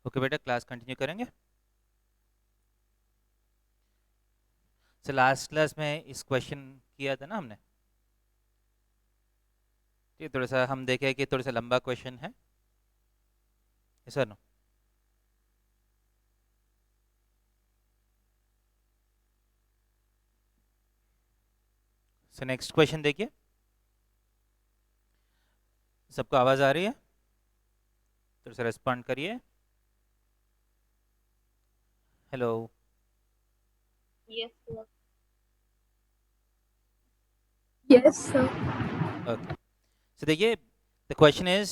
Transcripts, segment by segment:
Okay बेटा, class continue करेंगे। तो लास्ट क्लास में इस क्वेश्चन किया था ना हमने। ये थोड़ा सा हम देखे कि थोड़ा सा लंबा क्वेश्चन है, sir no. So next question देखिए, सबको आवाज़ आ रही है? थोड़ा सा रेस्पॉन्ड करिए। Hello. Yes, sir. Yes, sir. Okay, so देखिए, the question is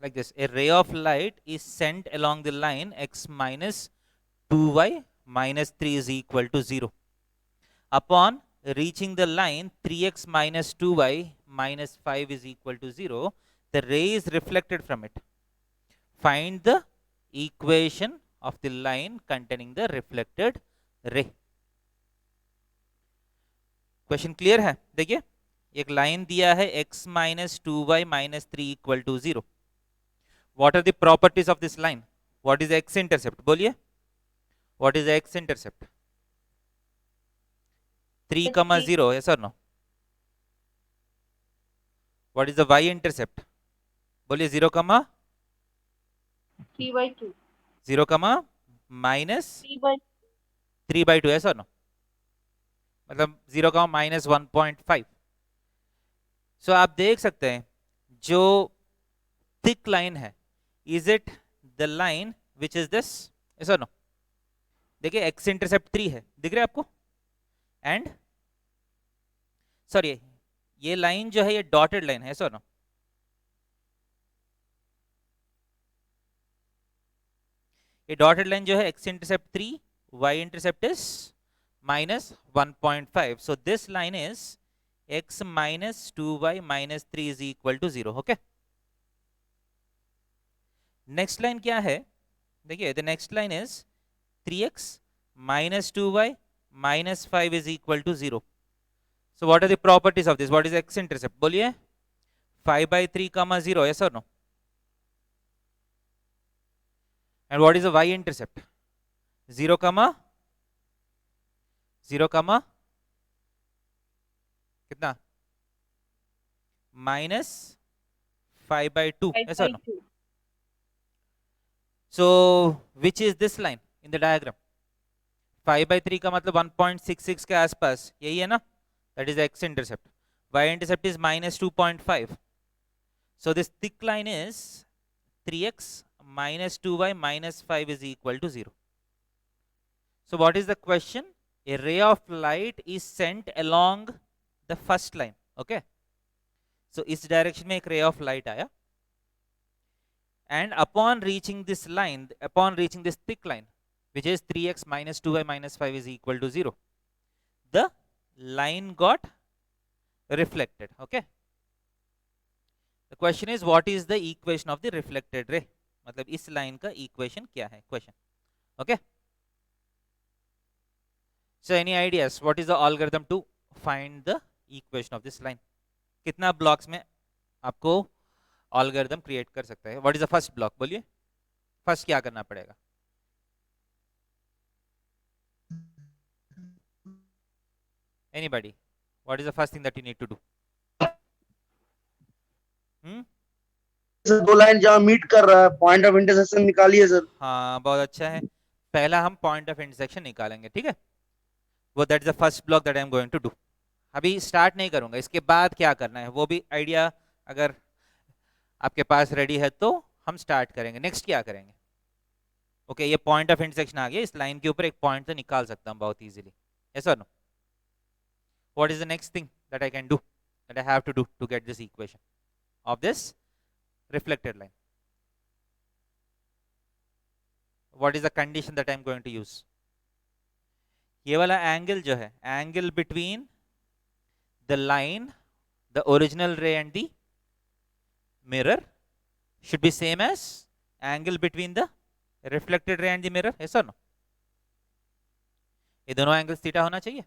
like this: a ray of light is sent along the line x minus 2y minus 3 is equal to 0. Upon reaching the line 3x minus 2y minus 5 is equal to 0, the ray is reflected from it. Find the equation of the line containing the reflected ray. Question clear है? देखिए, एक line दिया है x minus 2y minus 3 equal to 0. What are the properties of this line? What is x intercept? बोलिए, what is x intercept? 3 It's comma 0, yes और no? What is the y intercept? बोलिए, 0 comma 3/2. 0 comma minus 3 by 3/2, yes और no? मतलब 0 comma minus 1.5. सो आप देख सकते हैं जो थिक लाइन है, is it the line which is this, yes और नो? देखिए, x इंटरसेप्ट 3 है, दिख रहा है आपको? एंड सॉरी, ये लाइन जो है ये डॉटेड लाइन है, सो नो? ये डॉटेड लाइन जो है x intercept 3, y intercept is minus 1.5. So this line is x minus 2y minus 3 is equal to 0. Okay, next line क्या है? देखिए, the next line is 3x minus 2y minus 5 is equal to 0. So what are the properties of this? What is x intercept? बोलिए, 5/3 comma 0, yes or no? And what is the y intercept? 0 comma 0 comma कितना? minus 5/2, yes or no? 5/2. So which is this line in the diagram? 5/3 का मतलब 1.66 के आसपास, यही है ना? That is the x intercept. Y intercept is minus 2.5. So this thick line is 3x minus 2y minus 5 is equal to 0. So what is the question? A ray of light is sent along the first line. Okay. So इस direction में एक ray of light आया, and upon reaching this line, upon reaching this thick line, which is 3x minus 2y minus 5 is equal to 0, the line got reflected. Okay. The question is, what is the equation of the reflected ray? मतलब इस line का equation क्या है? Question. Okay, so any ideas what is the algorithm to find the equation of this line? कितना blocks में आपको algorithm create कर सकता है? what is the first block? बोलिए, फर्स्ट क्या करना पड़ेगा? anybody, what is the first thing that you need to do? Sir दो लाइन जहाँ मीट कर रहा है, पॉइंट ऑफ इंटरसेक्शन निकालिए सर. हाँ, बहुत अच्छा है. पहला हम पॉइंट ऑफ इंटरसेक्शन निकालेंगे, ठीक है? वो that is the first block that I am going to do. अभी स्टार्ट नहीं करूंगा, इसके बाद क्या करना है वो भी आइडिया अगर आपके पास रेडी है तो हम स्टार्ट करेंगे. नेक्स्ट क्या करेंगे? ओके, ये पॉइंट ऑफ इंटरसेक्शन आ गया, इस लाइन के ऊपर एक पॉइंट तो निकाल सकता हूँ बहुत इजीली, यस और no? What is the next thing that I can do, that I have to do to get this equation of this reflected line? What is the condition that I am going to use? ये वाला angle जो है, angle between the line, the original ray and the mirror should be same as angle between the reflected ray and the mirror, yes or no? ये दोनों angles theta होना चाहिए.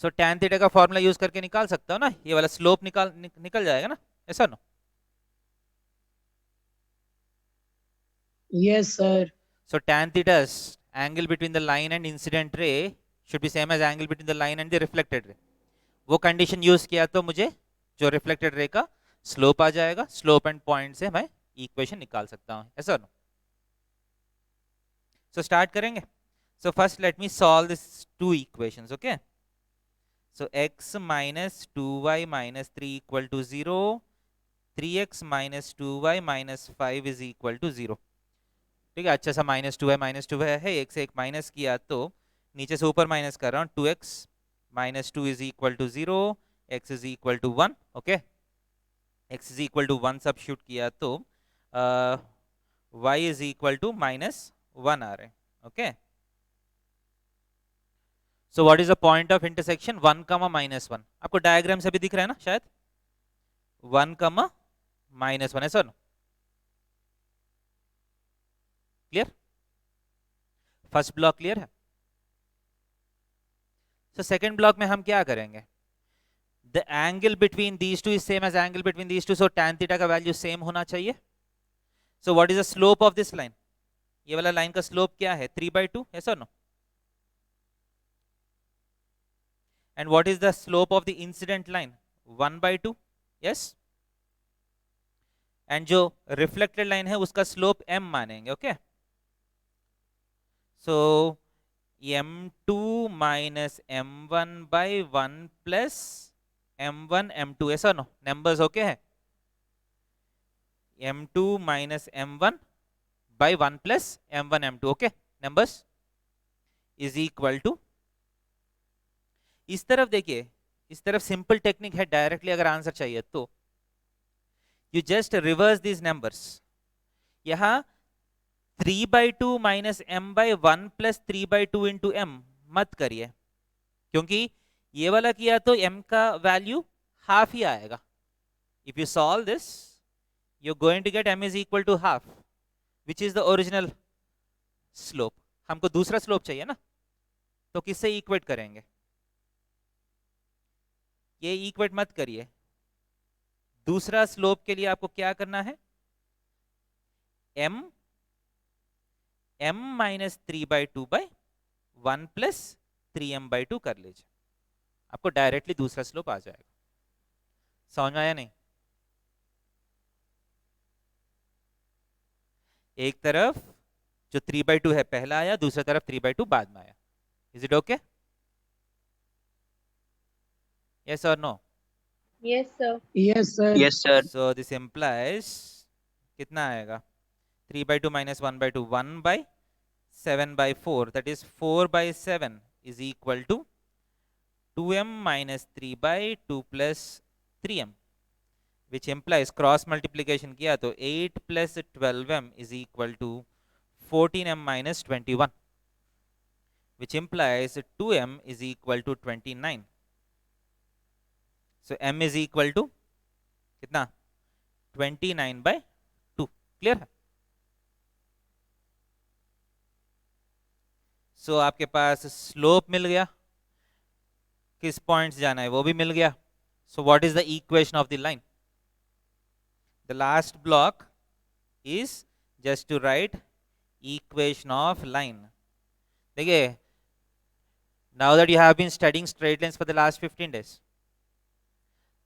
सो tan theta का formula use करके निकाल सकता हो ना, ये वाला स्लोप निकल जाएगा ना, ऐसा no? Yes, sir. So tan theta's angle between the line and incident ray should be same as angle between the line and the reflected ray. वो कंडीशन यूज किया तो मुझे जो रिफ्लेक्टेड रे का स्लोप आ जाएगा, स्लोप एंड पॉइंट से मैं equation निकाल सकता हूं, ऐसा नो. सो स्टार्ट करेंगे. So first let me solve this two equations. Okay, so x minus 2y minus 3 equal to 0, 3x minus 2y minus 5 is equal to 0. ठीक है, अच्छा सा माइनस 2y है, एक से एक माइनस किया तो नीचे से ऊपर माइनस कर रहा हूँ. 2x minus 2 is equal to 0, x is equal to 1. Okay, x is equal to 1 substitute किया तो y is equal to -1 आ रहे हैं. Okay, so what is the point of intersection 1, -1. आपको डायग्राम से भी दिख रहा है ना शायद, 1, -1, ऐसा ना. क्लियर, फर्स्ट ब्लॉक क्लियर है. सो सेकंड ब्लॉक में हम क्या करेंगे, the angle between these two is same as angle between these two, so tan theta का वैल्यू सेम होना चाहिए. So what is the slope of this line, ये वाला लाइन का स्लोप क्या है 3/2, ऐसा no. And what is the slope of the incident line 1/2, yes. And जो रिफ्लेक्टेड लाइन है उसका स्लोप m मानेंगे. Okay, so m2 minus m1 by 1 plus m1 m2, ऐसा नो. नंबर्स ओके है, m2 minus m1 by 1 plus m1 m2. Okay, numbers is equal to, इस तरफ देखिए, इस तरफ सिंपल टेक्निक है, डायरेक्टली अगर आंसर चाहिए तो you just reverse these numbers. यहां 3/2 minus m by 1 plus 3/2 into m मत करिए, क्योंकि ये वाला किया तो m का वैल्यू हाफ ही आएगा. If you solve this you are going to get m is equal to half, which is the original slope. हमको दूसरा स्लोप चाहिए ना, तो किससे इक्वेट करेंगे, ये इक्वेट मत करिए. दूसरा स्लोप के लिए आपको क्या करना है, m minus 3/2 by 1 plus 3m/2 कर लीजिए, आपको डायरेक्टली दूसरा स्लोप आ जाएगा. समझ में आया नहीं, एक तरफ जो 3/2 है पहला आया, दूसरा तरफ 3/2 बाद में आया. इज इट ओके, यस और no? Yes, sir. Yes, sir. Yes, sir. So this implies कितना आएगा, 3/2 minus 1/2, 1/7/4, that is 4/7 is equal to 2m minus 3/2 plus 3m, which implies cross multiplication किया तो 8 plus 12m is equal to 14m minus 21, which implies 2m is equal to 29. So m is equal to कितना 29/2. Clear है? सो आपके पास slope मिल गया, किस points जाना है वो भी मिल गया. So what is the equation of the line, the last block is just to write equation of line. देखिए, now that you have been studying straight lines for the last 15 days,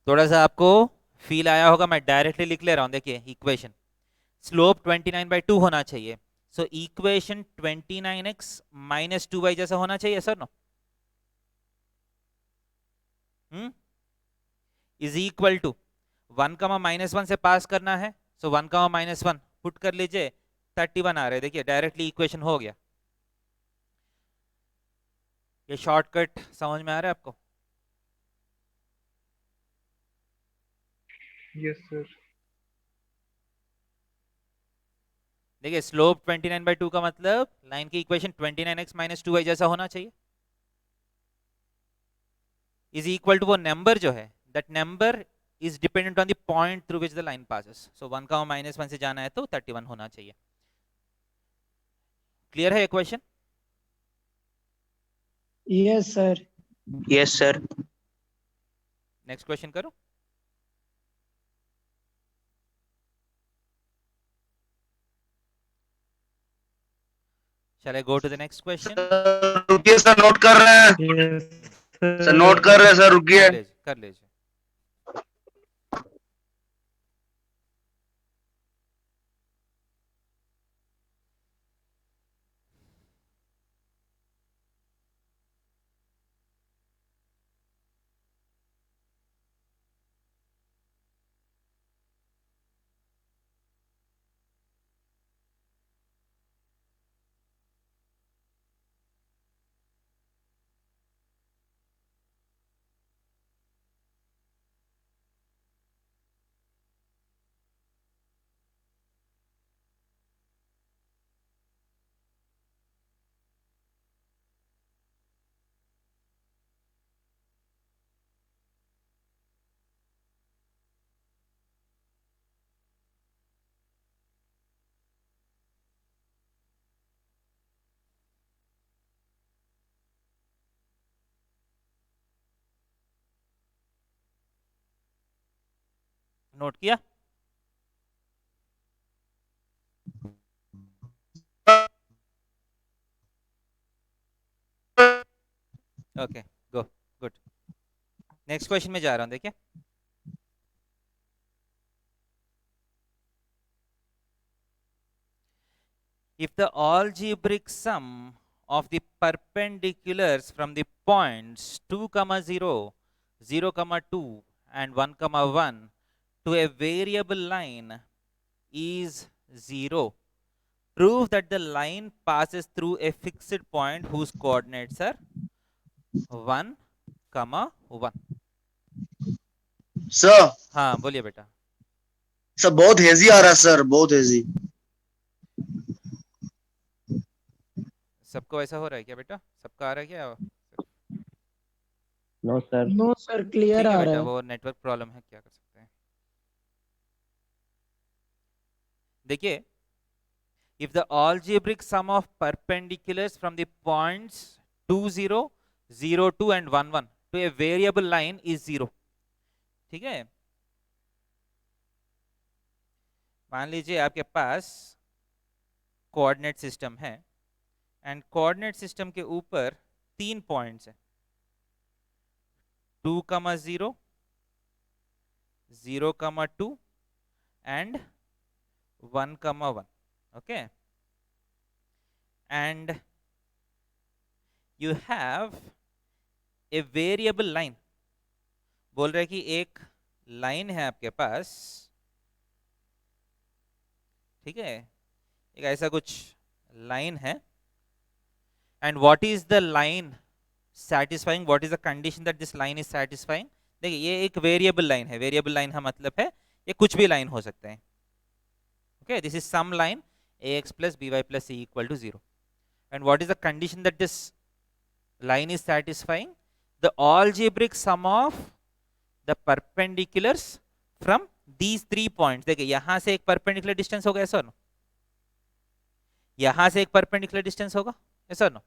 थोड़ा सा आपको फील आया होगा, मैं directly लिख ले रहा हूं. देखिए इक्वेशन, स्लोप 29/2 होना चाहिए, so equation 29x minus 2y जैसा होना चाहिए, sir no? Is equal to 1, -1 से पास करना है, सो 1, -1 पुट कर लीजिए, 31 आ रहे हैं. देखिए डायरेक्टली इक्वेशन हो गया. ये शॉर्टकट समझ में आ रहा है आपको? Yes, sir. देखिए स्लोप 29/2 का मतलब लाइन की इक्वेशन 29x minus 2y जैसा होना चाहिए. इज इक्वल टू वो नंबर जो है, that number is dependent on the point through which the line passes. So 1, -1 से जाना है तो 31 होना चाहिए. क्लियर है ये question? Yes, sir. Yes, sir. Next question करो. Shall I go to the next question? रुकिए सर, नोट कर रहे हैं सर, नोट कर रहे हैं सर, रुकिए। कर लीजिए। नोट किया? ओके, गो, गुड। नेक्स्ट क्वेश्चन में जा रहा हूं, देखिए। If the algebraic sum of the perpendiculars from the points 2, 0, 0, 2 and 1, 1 to a variable line is 0, prove that the line passes through a fixed point whose coordinates are 1, 1. Sir हाँ, बोलिए बेटा। Sir बहुत hazy आ रहा है sir, बहुत hazy. सबको ऐसा हो रहा है क्या बेटा? सबका आ रहा है क्या? No sir, no sir, clear ठीक है आ बेटा, रहा है। वो नेटवर्क प्रॉब्लम है, क्या कर सकते हैं। देखिए, if the algebraic sum of perpendiculars from the points 2, 0, 0, 2 and 1, 1 to a variable line is 0, ठीक है। मान लीजिए आपके पास कोऑर्डिनेट सिस्टम है एंड कोऑर्डिनेट सिस्टम के ऊपर 3 पॉइंट्स हैं, 2, 0, 0, 2 and 1, 1, okay, and you have a variable line। बोल रहे कि एक लाइन है आपके पास, ठीक है, एक ऐसा कुछ लाइन है, and what is the line satisfying, what is the condition that this line is satisfying। देखिए, ये एक वेरिएबल लाइन है। वेरिएबल लाइन का मतलब है ये कुछ भी लाइन हो सकते हैं, okay, this is some line ax plus by plus c equal to 0, and what is the condition that this line is satisfying? The algebraic sum of the perpendiculars from these 3 points। देखिए, यहां से एक perpendicular distance होगा, ऐसा no, यहां से एक perpendicular distance होगा, ऐसा नो,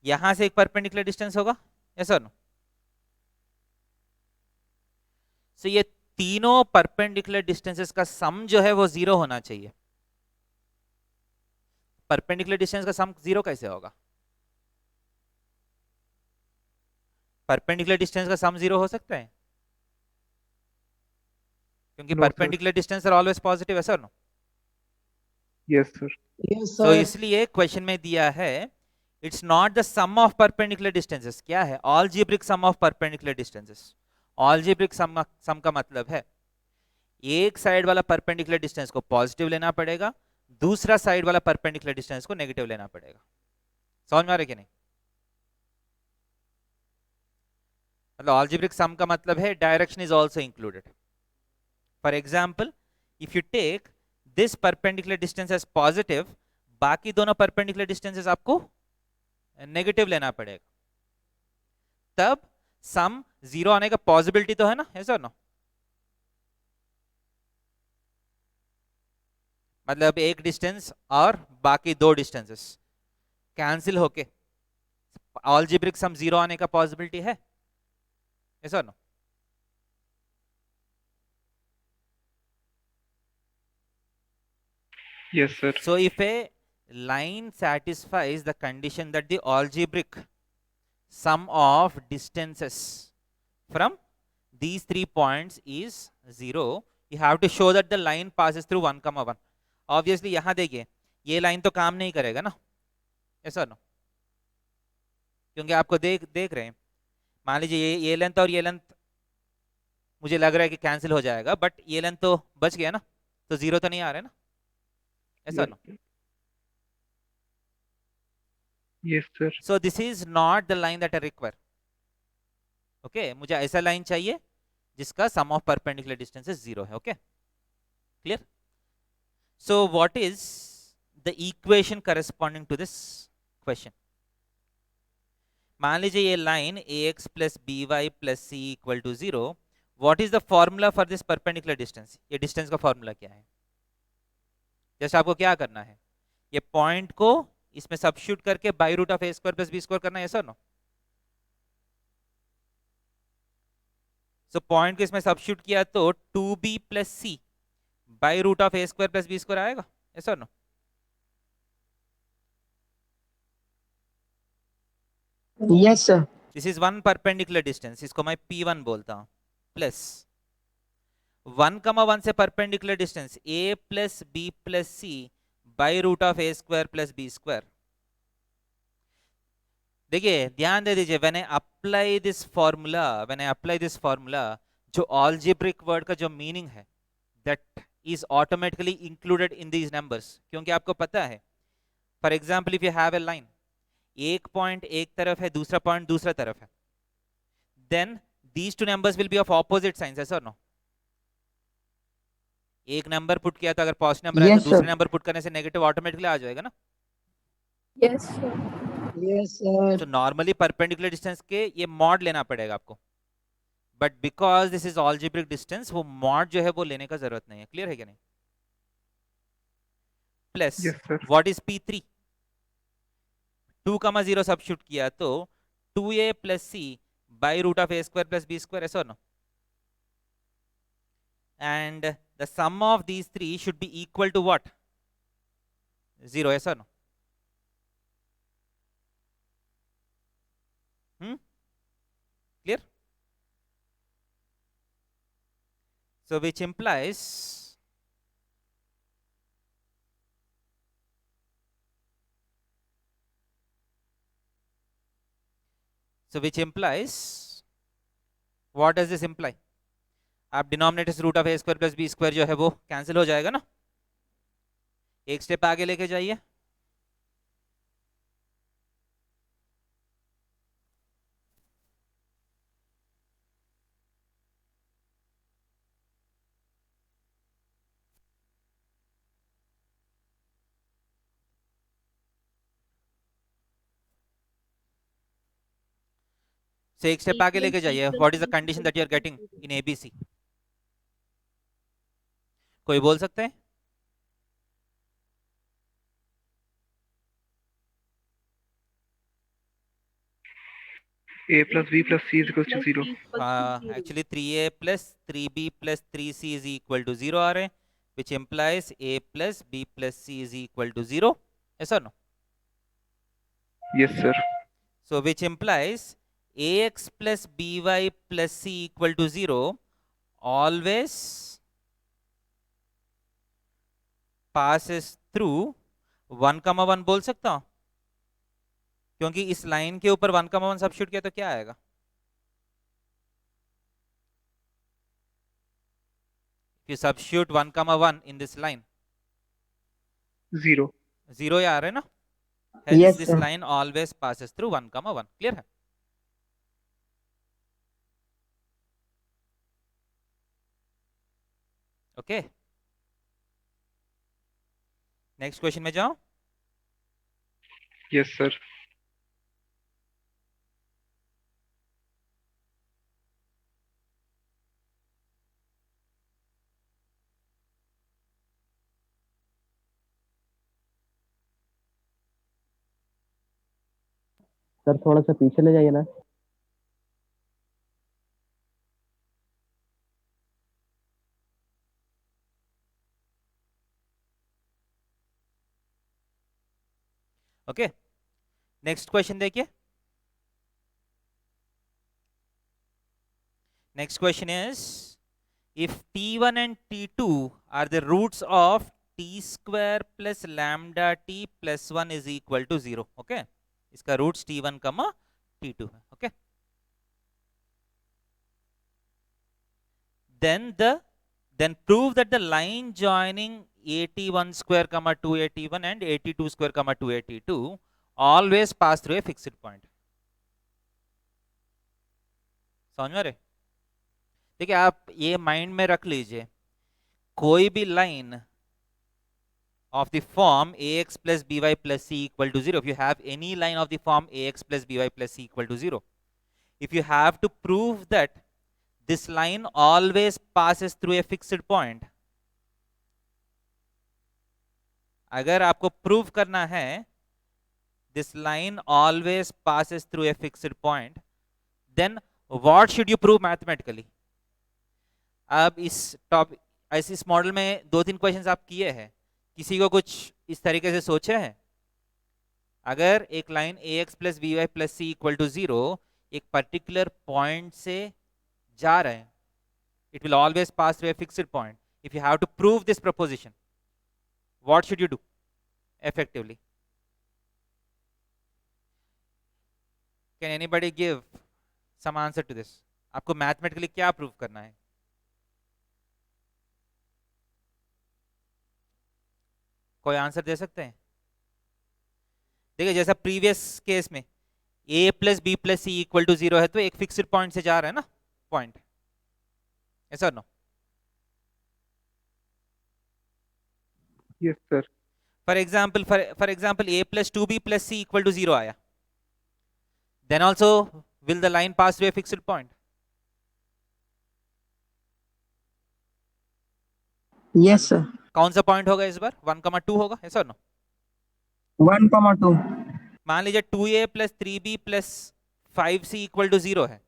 यहां से एक परपेंडिकुलर डिस्टेंस होगा, ऐसा नो। सो ये तीनों परपेंडिकुलर डिस्टेंसेस का सम जो है वो 0 होना चाहिए। परपेंडिकुलर डिस्टेंस का सम 0 कैसे होगा? परपेंडिकुलर डिस्टेंस का सम 0 हो सकता है? क्योंकि perpendicular distance are always positive, है sir no? Yes sir. Yes तो सर। इसलिए क्वेश्चन में दिया है it's not the sum of perpendicular distances. क्या है? Algebraic sum of perpendicular distances. Algebraic sum का मतलब है एक साइड वाला परपेंडिकुलर डिस्टेंस को पॉजिटिव लेना पड़ेगा, दूसरा साइड वाला परपेंडिकुलर डिस्टेंस को नेगेटिव लेना पड़ेगा। समझ में आ रहा है कि नहीं? मतलब ऑलजेब्रिक सम का मतलब है direction is also included. For example, if you take this perpendicular distance as positive, बाकी दोनों परपेंडिकुलर डिस्टेंसेस आपको नेगेटिव लेना पड़ेगा, तब सम 0 आने का पॉसिबिलिटी तो है ना, ऐसा ना? मतलब एक डिस्टेंस और बाकी दो डिस्टेंसेस कैंसिल होके अलजेब्रिक सम 0 आने का पॉसिबिलिटी है, ऐसा ना? Yes, sir. So if a line satisfies the condition that the algebraic sum of distances from these 3 points is 0. You have to show that the line passes through 1, 1. Obviously यहाँ देखिए ये line तो काम नहीं करेगा ना, ऐसा नो, क्योंकि आपको देख रहे हैं, मान लीजिए ये लेंथ और ये लेंथ मुझे लग रहा है कि कैंसिल हो जाएगा, बट ये लेंथ तो बच गया ना, तो 0 तो नहीं आ रहा है ना, ऐसा no. Yes, sir. So this is not the line that I require. Okay, मुझे ऐसा लाइन चाहिए जिसका sum of perpendicular distances 0 है. Okay, clear? So what is the equation corresponding to this question? मान लीजिए ये line ax plus by plus c equal to 0. What is the formula for this perpendicular distance? ये distance का formula क्या है? जैसे आपको क्या करना है, ये पॉइंट को इसमें सब्स्टिट्यूट करके by root of A square plus B square करना है, ऐसा नो. सो पॉइंट को इसमें सब्स्टिट्यूट किया तो 2b plus C by root of A square plus B square आएगा, ऐसा no. Yes, sir. This is one perpendicular distance, इसको मैं p1 बोलता हूं, प्लस 1, 1 से perpendicular distance a plus b plus C by root of A square plus B square. देखिए ध्यान दे दीजिए, when I apply this formula, जो algebraic वर्ड का जो मीनिंग है that is automatically included in these numbers, क्योंकि आपको पता है, for example if you have a line, एक पॉइंट एक तरफ है, दूसरा पॉइंट दूसरा तरफ है, then these two numbers will be of opposite signs, ऐसा नो. एक नंबर पुट किया तो अगर पॉजिटिव नंबर आया Yes, तो दूसरे sir. नंबर पुट करने से नेगेटिव ऑटोमेटिकली आ जाएगा ना. Yes, sir. Yes, sir. तो नॉर्मली परपेंडिकुलर डिस्टेंस के ये मॉड लेना पड़ेगा आपको, but because this is algebraic distance, वो मॉड जो है वो लेने का जरूरत नहीं है. क्लियर है क्या नहीं? Plus Yes, sir. What is p3, 2, 0 substitute किया तो 2a plus C by root of A square plus B square, ऐसा no. And the sum of these 3 should be equal to what, 0, ऐसा no. Clear? So which implies what does this imply? आप denominator से root of A square plus B square जो है वो cancel हो जाएगा ना. एक स्टेप आगे लेके जाइए. से एक स्टेप आगे लेके जाइए. What is the condition that you are getting in ABC? कोई बोल सकते हैं? A plus B plus C is equals to 0. Actually 3a plus 3b plus 3c is equal to 0 आ रहे हैं, which implies a plus b plus c is equal to 0, ऐसा no. Yes, sir. So which implies ax plus by plus c equal to 0 always passes through 1, 1 बोल सकता हूं, क्योंकि इस line के ऊपर 1, 1 सब्स्टिट्यूट किया तो क्या आएगा? If you substitute 1, 1 in this line, 0. 0 ही आ रहा है ना. Hence Yes, this sir. line always passes through 1, 1. Clear है? Okay. नेक्स्ट क्वेश्चन में जाओ. Yes, sir. सर थोड़ा सा पीछे ले जाइए ना. ओके, नेक्स्ट क्वेश्चन देखिए. Next question is if t1 and t2 are the roots of t square plus lambda t plus 1 is equal to 0. okay, इसका roots t1 comma t2 है. okay, then prove that the line joining 81 square comma 281 and 82 square comma 282 always pass through a fixed point. समझ में रहे? देखिए, आप ये mind में रख लीजिए, कोई भी line of the form ax plus by plus c equal to 0, if you have any line of the form ax plus by plus c equal to 0, if you have to prove that this line always passes through a fixed point, अगर आपको prove करना है this line always passes through a fixed point, then what should you prove mathematically? अब इस model में 2-3 questions आप किए हैं, किसी को कुछ इस तरीके से सोचे हैं? अगर एक line ax plus b y plus c equal to 0 एक पर्टिकुलर पॉइंट से जा रहे हैं, it will always pass through a fixed point. If you have to prove this proposition, what should you do effectively? Can anybody give some answer to this? आपको mathematically क्या prove करना है? कोई answer दे सकते हैं? देखिए, जैसा प्रीवियस केस में a plus b plus c equal to 0 है, तो एक फिक्स्ड पॉइंट से जा रहा है ना पॉइंट, ऐसा no? Yes, sir. For example a plus 2b plus c equal to 0 आया, then also will the line pass through a fixed point? Yes sir. कौन सा पॉइंट होगा इस बार? 1,2 होगा, ऐसा नो? 1,2. मान लीजिए 2a plus 3b plus 5c equal to 0 है,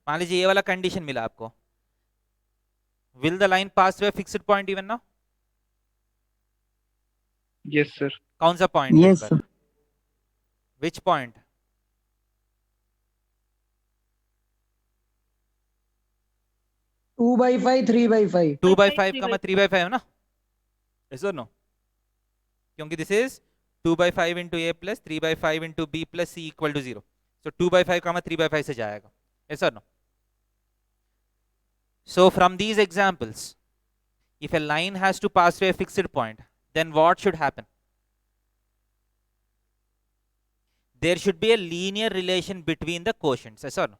मान लीजिए ये वाला कंडीशन मिला आपको, will the line pass through a fixed point even now? Yes, sir. कौन सा point? Yes sir. Which point? 2/5 3/5. 2/5 comma 3/5 ना, ऐसा नो? क्योंकि this is 2/5 into a plus 3/5 into b plus c equal to 0, so 2/5 comma 3/5 से जाएगा, ऐसा no? So from these examples, if a line has to pass through a fixed point, then what should happen? There should be a linear relation between the quotients, yes or no?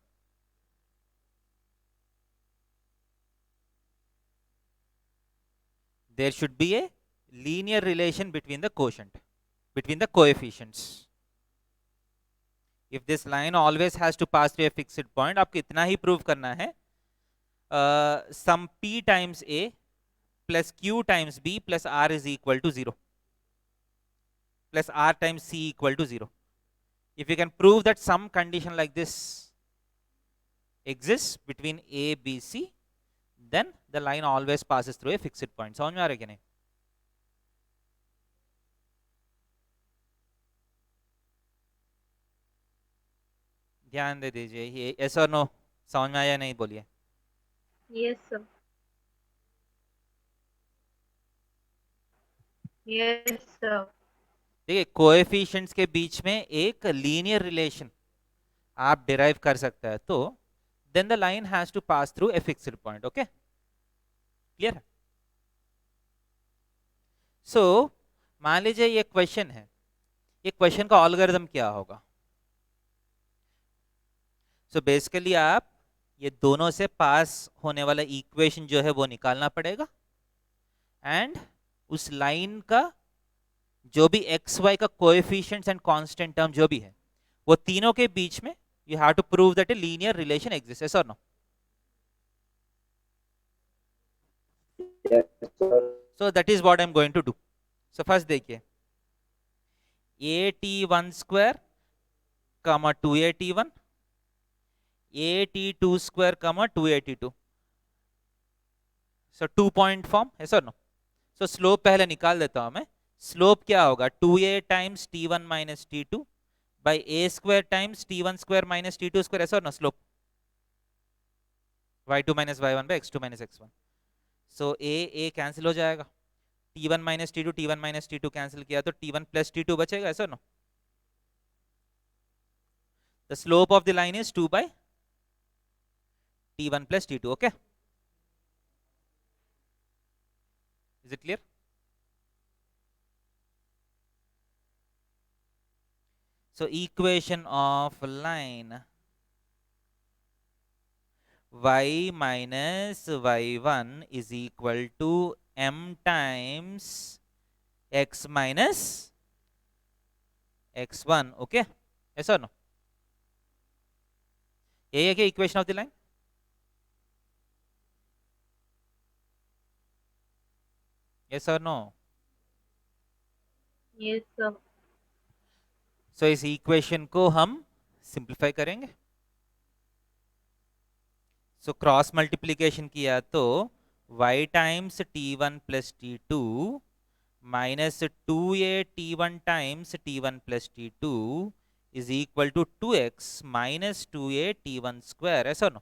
There should be a linear relation between the quotient, between the coefficients. If this line always has to pass through a fixed point, आपको इतना ही prove करना है, sum p times a plus q times b plus r is equal to 0 plus r times c equal to 0. If you can prove that some condition like this exists between a, b, c, then the line always passes through a fixed point. समझ में आ रहा है कि नहीं? ध्यान दे दीजिए, ये yes or no समझ में आया नहीं बोलिए? Yes, sir. Yes, sir. देखिए, कोएफिशिएंट्स के बीच में एक लीनियर रिलेशन आप डिराइव कर सकते हैं, तो then the line has to pass through a fixed point. Okay, clear है? सो मान लीजिए ये क्वेश्चन है, ये क्वेश्चन का ऑलगोरिथम क्या होगा? सो बेसिकली आप ये दोनों से पास होने वाला इक्वेशन जो है वो निकालना पड़ेगा, एंड उस लाइन का जो भी एक्स वाई का कोएफिशिएंट्स एंड कांस्टेंट टर्म जो भी है, वो तीनों के बीच में you have to prove that a linear relation exist, yes और no? So that is what I am going to do. So first देखिए, at1 square comma 2at1, at2 square comma 2at2. So 2 point form, yes or no? So slope पहले निकाल देता हूं मैं. Slope क्या होगा 2a times t1 minus t2 by a square times t1 square minus t2 square, ऐसा ना slope y2 minus y1 by x2 minus x1. So a cancel हो जाएगा, t1 माइनस t2 कैंसिल किया तो t1 प्लस t2 बचेगा, ऐसा ना. The slope of the line is 2 by t1 plus t2. Okay, is it clear? So equation of line y minus y1 is equal to m times x minus x1. Okay, yes or no? यही है क्या equation of the line? Yes और no? Yes, sir. सो इस equation को हम simplify करेंगे. So cross multiplication किया तो y times t1 plus t2 minus 2a t1 times t1 plus t2 is equal to 2x minus 2a t1 square, ऐसा no?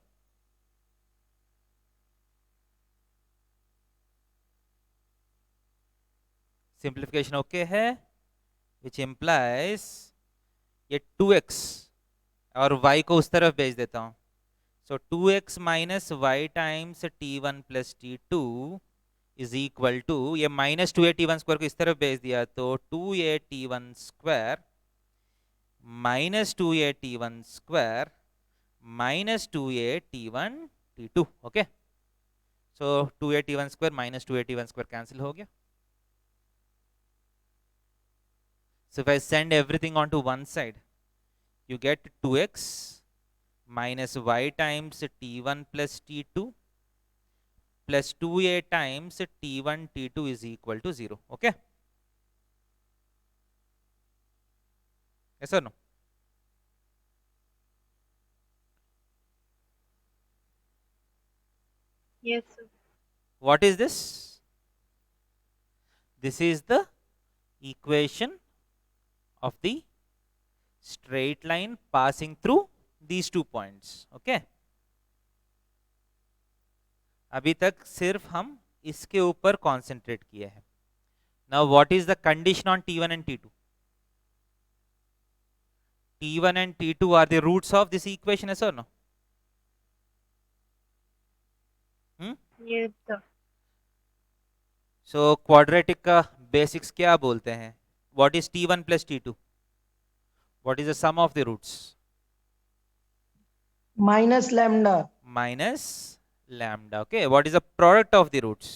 Simplification okay है, which implies ये 2x और y को उस तरफ भेज देता हूं. So 2x minus Y times t1 plus t2 is equal to, ये माइनस 2a t1 स्क्वायर को इस तरफ भेज दिया तो 2a t1 square minus 2a t1 square minus 2a t1 t2. Okay, so 2a t1 square minus 2a t1 square cancel हो गया. So if I send everything onto one side, you get 2x minus y times t1 plus t2 plus 2a times t1 t2 is equal to 0. Okay, yes or no? Yes, sir. What is this? This is the equation of the straight line passing through these 2 points. Okay, अभी तक सिर्फ हम इसके ऊपर concentrate किए हैं. Now what is the condition on t1 and t2? t1 and t2 are the roots of this equation, yes or no? Yes, sir. So quadratic का basics क्या बोलते हैं? What is t1 plus t2? What is the sum of the roots? Minus lambda. Minus lambda. Okay, what is the product of the roots?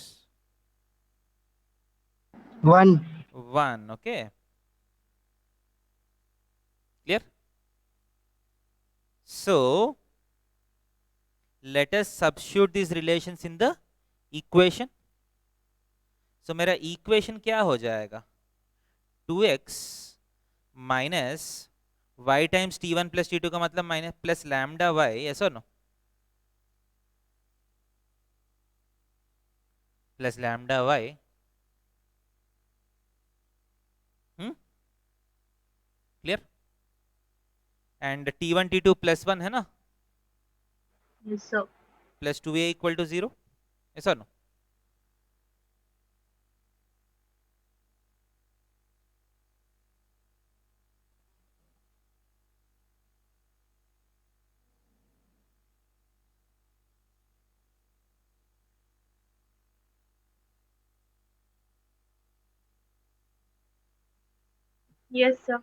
1. 1. Okay, clear? So let us substitute these relations in the equation. So मेरा equation क्या हो जाएगा? 2x minus y times t1 plus t2 का मतलब minus plus lambda y, ऐसा no? Plus lambda y, clear? And t1 t2 plus 1 है ना, Yes, sir. Plus 2a equal to 0, ऐसा no? Yes, sir.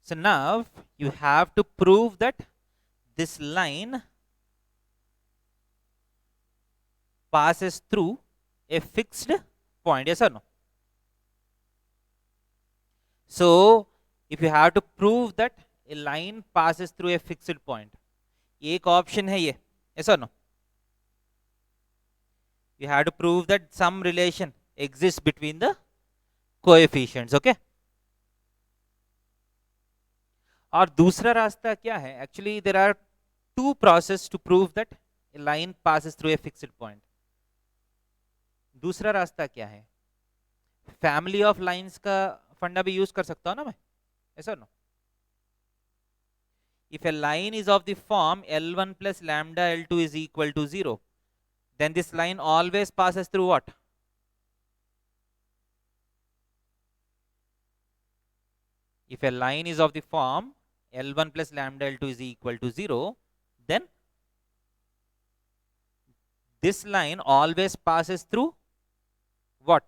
So now you have to prove that this line passes through a fixed point, yes or no? So if you have to prove that a line passes through a fixed point, एक option है ये, yes or no? You have to prove that some relation exists between the coefficients. Okay, और दूसरा रास्ता क्या है? Actually there are two processes to prove that a line passes through a fixed point. दूसरा रास्ता क्या है? फैमिली ऑफ लाइंस का फंडा भी यूज कर सकता हूँ ना मैं, ऐसा no? If a line is of the form L1 plus lambda L2 is equal to 0, then this line always passes through what? If a line is of the form L1 plus lambda L2 is equal to 0, then this line always passes through what?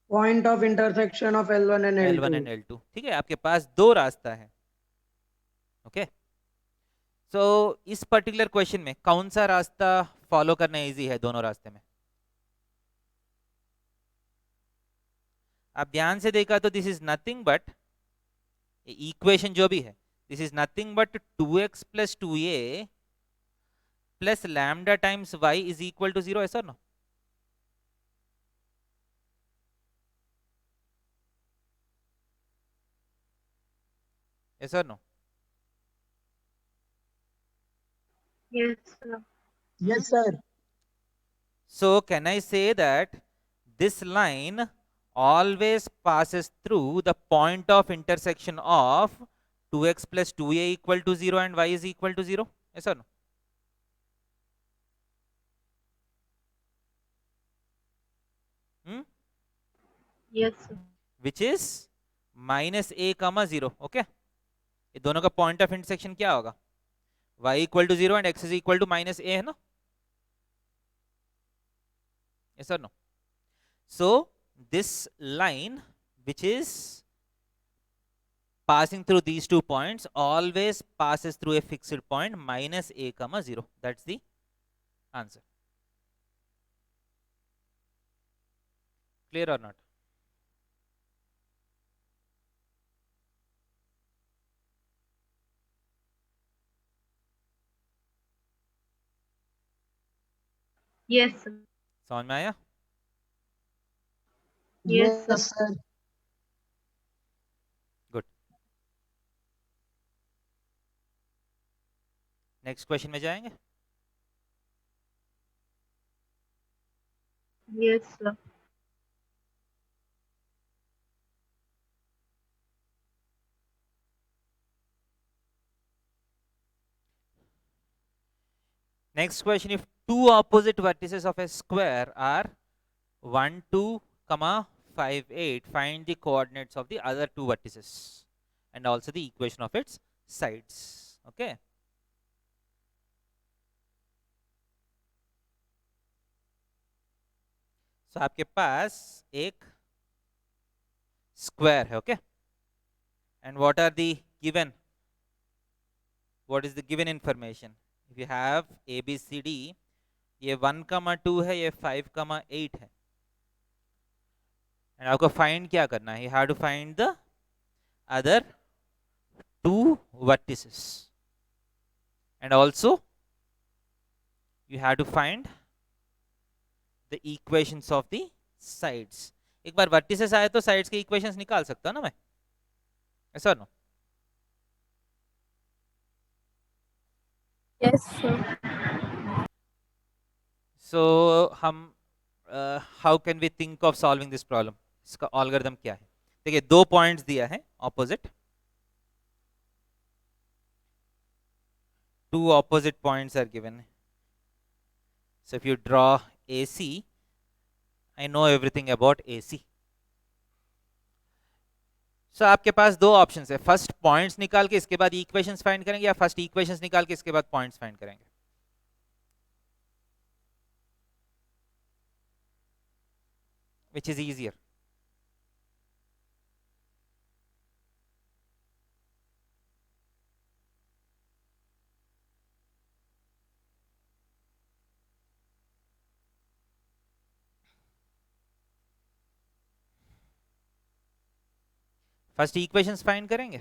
Point of intersection of L1 and L2. L1 and L2. ठीक है, आपके पास दो रास्ता है. Okay, सो इस particular question में कौन सा रास्ता फॉलो करना इजी है दोनों रास्ते में? आप ध्यान से देखा तो this is nothing but equation जो भी है, this is nothing but 2x plus 2a plus lambda times y is equal to 0, ऐसा ना? ऐसा no? Yes, sir. Yes, sir. So can I say that this line always passes through the point of intersection of 2x plus 2a equal to 0 and y is equal to 0? ऐसा no? Yes, sir. Which is minus a comma 0. Okay, ये दोनों का point of intersection क्या होगा? y equal to 0 and x is equal to minus a, है ना? yes or no? So this line which is passing through these 2 points always passes through a fixed point minus a comma 0. That's the answer. Clear or not? Yes, sir. समझ में आया? Yes, sir. Yes, sir. Good. Next question में जाएंगे. Yes, sir. Next question, if two opposite vertices of a square are 1, 2, comma 5, 8, find the coordinates of the other two vertices and also the equation of its sides. Okay. So आपके पास एक square है, okay? And what are the given? What is the given information? If you have A, B, C, D, ये 1, 2 है, ये 5, 8 है. And आपको find क्या करना है? You have to find the other two vertices. And also, you have to find the equations of the sides. एक बार vertices आए तो sides के equations निकाल सकता हूँ ना मैं, ऐसा नो? Yes, sir. So हम how can we think of solving this problem? इसका algorithm क्या है? देखिए दो points दिया है opposite, two opposite points are given. So if you draw AC, I know everything about AC. So आपके पास दो ऑप्शंस है, फर्स्ट पॉइंट्स निकाल के इसके बाद इक्वेशंस फाइंड करेंगे या फर्स्ट इक्वेशंस निकाल के इसके बाद पॉइंट्स फाइंड करेंगे. Which is easier? First equations find करेंगे,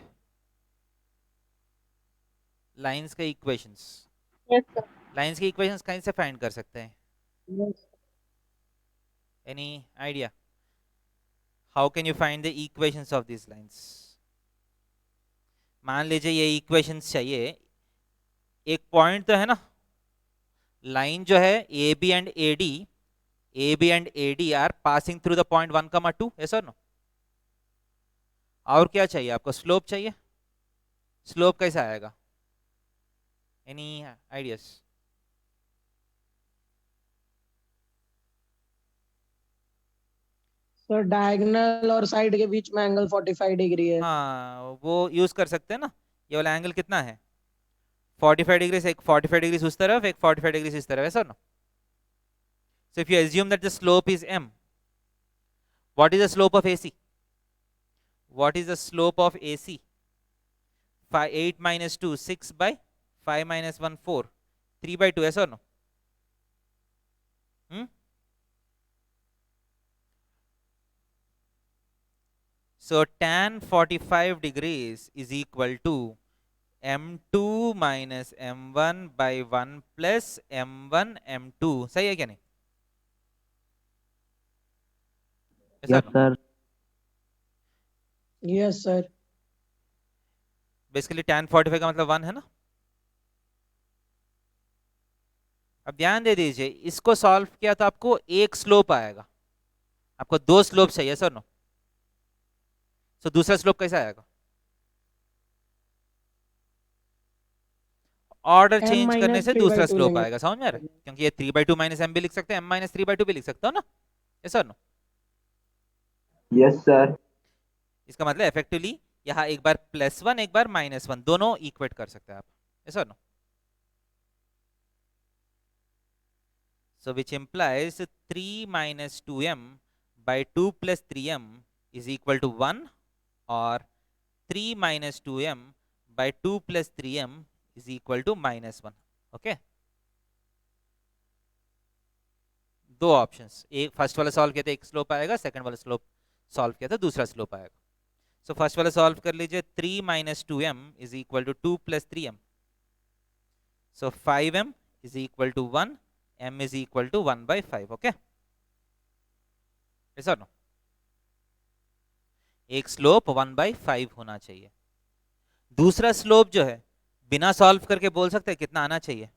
लाइंस के इक्वेशंस. Yes, sir. लाइंस के इक्वेशंस कहीं से फाइंड कर सकते हैं? Yes. Any idea? How can you find the equations of these lines? मान लीजिए ये इक्वेशंस चाहिए, एक पॉइंट तो है ना, लाइन जो है AB and AD are passing through the point 1, 2, ऐसा नो। और क्या चाहिए आपको? स्लोप चाहिए। स्लोप कैसा आएगा? Any ideas? सर डायगोनल और साइड के बीच में एंगल 45 डिग्री है। हाँ, वो यूज कर सकते हैं ना। ये वाला एंगल कितना है? 45 डिग्री से, एक 45 डिग्री उस तरफ, एक 45 डिग्री इस तरफ, ऐसा ना। So if you assume that the slope is m, what is the slope of AC? What is the slope of AC? 8 minus 2, 6 by 5 minus 1, 4, 3 by 2, ऐसा ना। So tan 45 degrees is equal to m2 minus m1 by 1 plus m1 m2, सही है क्या नहीं? Yes, sir. Yes sir. Basically tan 45 का मतलब 1 है ना। अब ध्यान दे दीजिए, इसको सॉल्व किया तो आपको एक स्लोप आएगा, आपको दो स्लोप चाहिए सर नो। सो दूसरा स्लोप कैसा आएगा? ऑर्डर M चेंज करने minus से 3 by दूसरा 2 स्लोप लेंगे। आएगा, समझ में आ रहा है? क्योंकि ये 3/2 माइनस m भी लिख सकते हैं, m माइनस 3/2 भी लिख सकते हो ना, ऐसा नो। Yes, sir. इसका मतलब इफेक्टिवली यहाँ एक बार +1 एक बार -1 दोनों इक्वेट कर सकते हैं आप, ऐसा no. So which implies 3 minus 2m by 2 plus 3m is equal to 1, or 3 minus 2m by 2 plus 3m is equal to -1. Okay, दो ऑप्शंस, एक फर्स्ट वाला सॉल्व किया था एक स्लोप आएगा, सेकंड वाला स्लोप सॉल्व किया था दूसरा स्लोप आएगा। सो फर्स्ट वाला सॉल्व कर लीजिए, 3 minus 2m is equal to 2 plus 3m. So 5m is equal to 1, m is equal to 1 by 5. Okay, yes or no? एक स्लोप 1 by 5 होना चाहिए। दूसरा स्लोप जो है बिना सॉल्व करके बोल सकते हैं कितना आना चाहिए?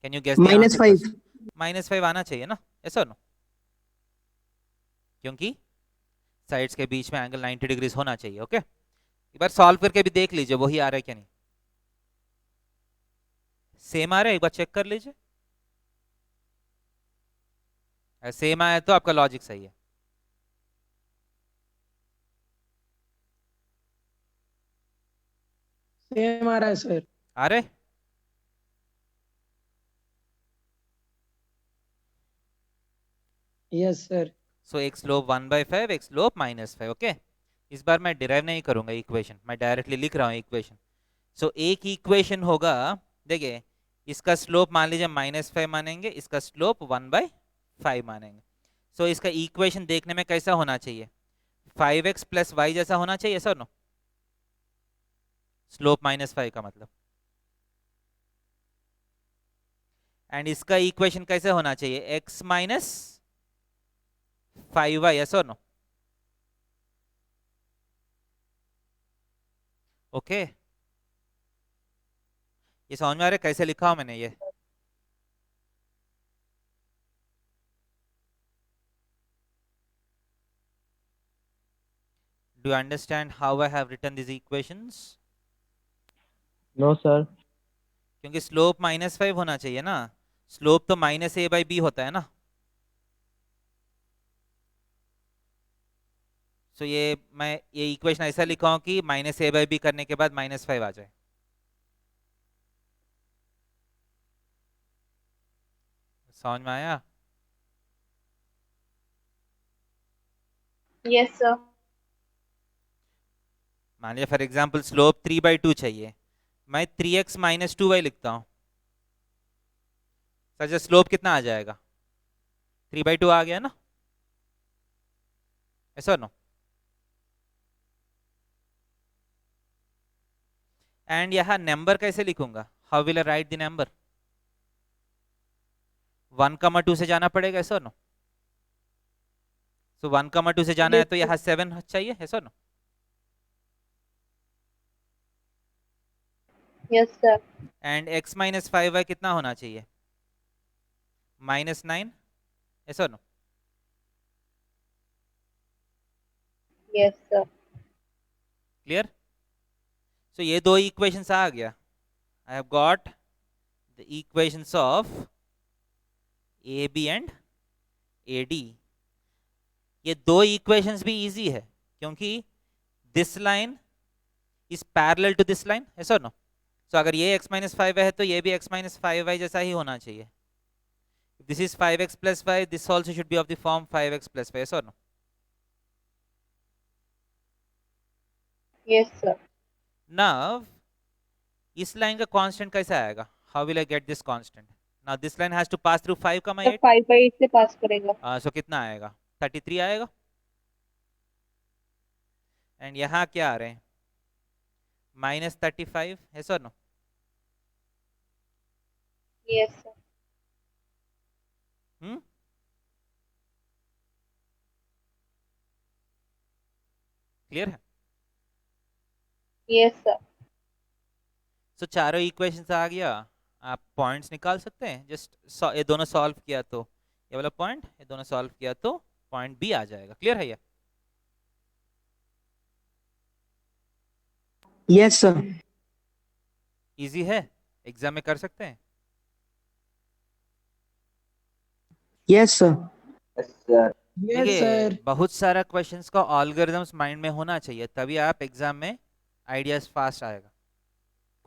Can you guess? -5। -5 आना चाहिए ना, ऐसा नो, क्योंकि साइड्स के बीच में एंगल 90 डिग्रीज होना चाहिए। ओके, एक बार सॉल्व करके भी देख लीजिए वही आ रहा है क्या नहीं। सेम आ रहा है, एक बार चेक कर लीजिए। सेम आया तो आपका लॉजिक सही है। सेम आ रहा है सर। आ रहे? Yes sir. सो एक स्लोप 1 by 5, एक स्लोप -5। ओके, इस बार मैं डिराइव नहीं करूंगा इक्वेशन, मैं डायरेक्टली लिख रहा हूँ इक्वेशन। सो एक इक्वेशन होगा, देखिए इसका स्लोप मान लीजिए -5 मानेंगे, इसका स्लोप 1 by 5 मानेंगे। सो इसका इक्वेशन देखने में कैसा होना चाहिए? 5x + y जैसा होना चाहिए, सर नो। स्लोप -5 का मतलब, एंड इसका इक्वेशन कैसे होना चाहिए? x - 5y, yes or no? Okay, ये समझ में आ रहा है कैसे लिखा हूं मैंने ये? Do you understand how I have written these equations? No, sir. क्योंकि स्लोप -5 होना चाहिए ना, स्लोप तो -a/b होता है ना। सो ये मैं ये इक्वेशन ऐसा लिखा हूं कि -a/b करने के बाद -5 आ जाए। समझ में आया? Yes, sir. मान लिया फॉर एग्जांपल स्लोप 3/2 चाहिए, मैं 3x - 2y लिखता हूं। सर स्लोप कितना आ जाएगा? 3/2 आ गया ना, ऐसा नो। एंड यहाँ नंबर कैसे लिखूंगा? How will I right the number? 1, 2 से जाना पड़ेगा, ऐसा नो। सो 1, 2 से जाना है तो यहाँ 7 चाहिए, ऐसा no. Yes, sir. And x minus 5y कितना होना चाहिए? -9, ऐसा no? Yes, sir. Clear? So ये दो इक्वेशंस आ गया. I have got the equations of AB and AD. ये दो इक्वेशंस भी इजी है क्योंकि this line is parallel to this line, ऐसा नो? सो अगर ये x माइनस 5 है तो ये भी x माइनस 5y जैसा ही होना चाहिए. This is 5x plus 5, this also should be of the form 5x plus 5, ऐसा नो? Yes, sir. नाउ इस लाइन का कांस्टेंट कैसे आएगा? How will I get this constant? Now this line has to pass through 5, तो 8. 5/8 से पास करेगा. सो कितना आएगा? 33 आएगा. एंड यहाँ क्या आ रहे हैं? -35, ऐसा नो? Yes, sir. क्लियर है? Yes, sir. सो चारों इक्वेशंस आ गया. आप पॉइंट्स निकाल सकते हैं. जस्ट ये दोनों सॉल्व किया तो ये वाला पॉइंट, ये दोनों सॉल्व किया तो पॉइंट बी आ जाएगा. क्लियर है ये? Yes, sir. इजी है, एग्जाम में कर सकते हैं. Yes, sir. Yes, sir. Yes, देखिए sir. बहुत सारा क्वेश्चंस का ऑलगोरिथम्स माइंड में होना चाहिए, तभी आप एग्जाम में आइडियाज फास्ट आएगा.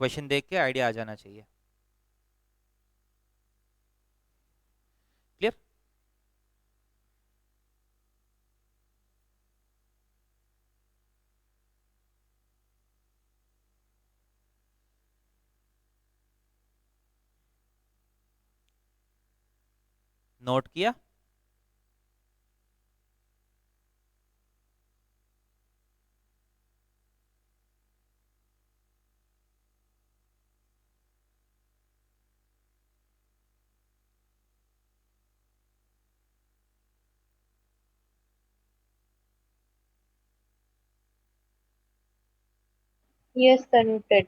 क्वेश्चन देख के आइडिया आ जाना चाहिए. क्लियर? नोट किया? Yes, sir. Noted.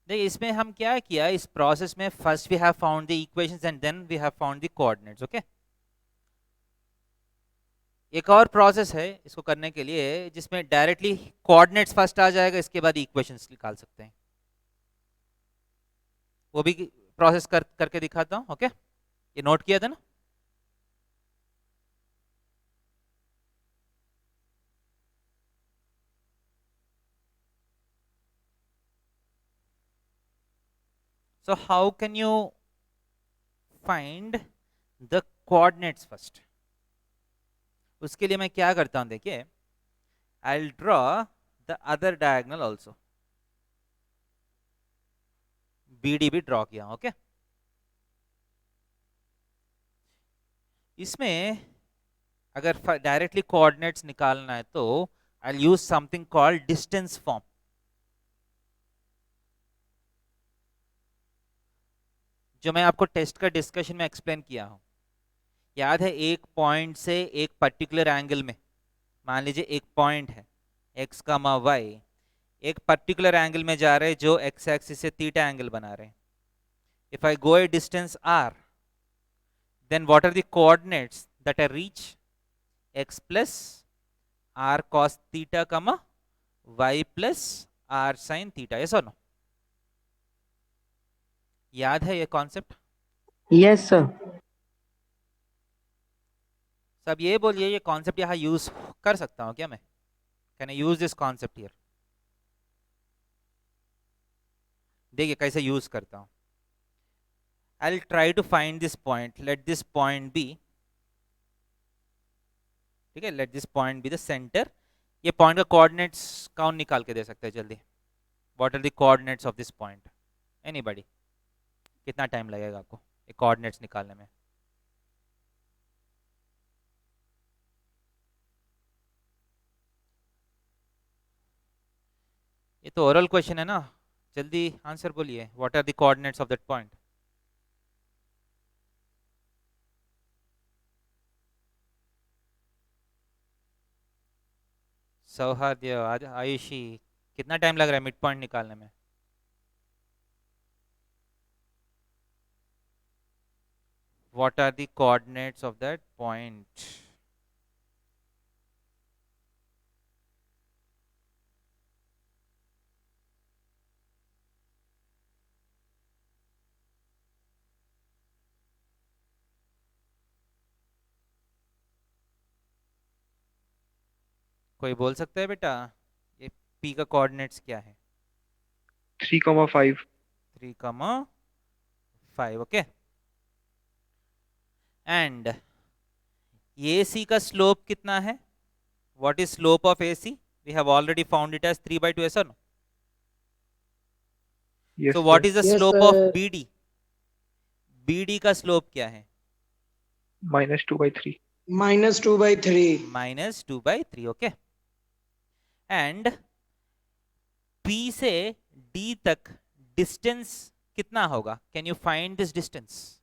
देखिए इसमें हम क्या किया, इस प्रोसेस में first we have found the equations and then we have found the coordinates. Okay, एक और प्रोसेस है इसको करने के लिए जिसमें डायरेक्टली कोऑर्डिनेट्स फर्स्ट आ जाएगा, इसके बाद इक्वेशंस निकाल सकते हैं. वो भी प्रोसेस करके दिखाता हूँ. ओके, ये नोट किया था ना? So how can you find the coordinates first? उसके लिए मैं क्या करता हूं, देखिए I'll draw the other diagonal also. BD भी ड्रॉ किया. ओके, इसमें अगर डायरेक्टली कोऑर्डिनेट्स निकालना है तो I'll use something called distance form. जो मैं आपको टेस्ट का डिस्कशन में एक्सप्लेन किया हूं. याद है, एक पॉइंट से एक पर्टिकुलर एंगल में, मान लीजिए एक पॉइंट है x, y, एक पर्टिकुलर एंगल में जा रहे हैं जो x एक्सिस से थीटा एंगल बना रहे हैं. If I go A distance r, then what are the coordinates that I reach? x plus r cos theta, y plus r sin theta. Yes or no? याद है ये concept? Yes, sir. सब ये बोलिए, ये कॉन्सेप्ट यहाँ use कर सकता हूँ क्या मैं? Can I use this concept here? देखिए कैसे यूज करता हूँ. I will try to find this point. Let this point be, ठीक है, let this point be the centre. ये पॉइंट का कोऑर्डिनेट्स कौन निकाल के दे सकता है जल्दी? What are the coordinates of this point? Anybody? कितना टाइम लगेगा आपको ये कोऑर्डिनेट्स निकालने में? ये तो ओरल क्वेश्चन है ना, जल्दी आंसर बोलिए. What are the coordinates of that point? Sauhard, Ayushi, कितना टाइम लग रहा है मिड पॉइंट निकालने में? what are the coordinates of that point? कोई बोल सकता है बेटा ये p का कोऑर्डिनेट्स क्या है? 3,5. 3,5. ओके. एंड AC का स्लोप कितना है? What is slope of AC? We have already found it as 3/2, ऐसा no? Yes, so what sir. Is the Yes, slope sir. Of BD? BD का स्लोप क्या है? -2/3. -2/3. -2/3. ओके. एंड P से D तक distance कितना होगा? Can you find this distance?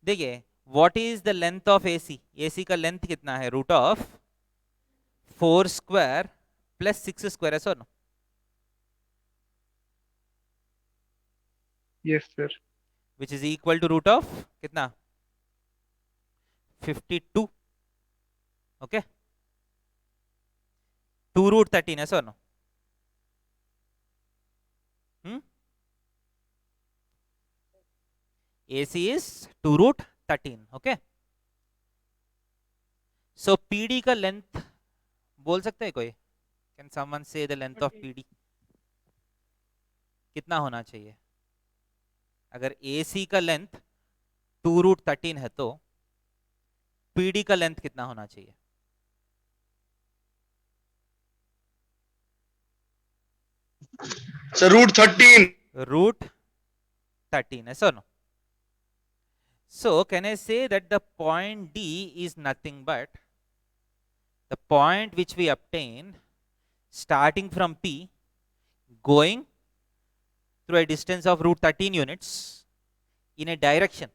देखिए, what is the length of AC? AC का length कितना है? √4 स्क्वायर प्लस 6 स्क्वायर, ऐसा ना? Yes, sir. Which is equal to root of कितना? 52. ओके. 2√13, ऐसा ना? AC is 2√13. Okay. So PD का लेंथ बोल सकते हैं कोई? Can someone say the length of PD कितना होना चाहिए? अगर AC का लेंथ 2√13 है तो PD का लेंथ कितना होना चाहिए? सर √13. √13, ऐसा ना? So can I say that the point D is nothing but the point which we obtain starting from P going through a distance of √13 units in a direction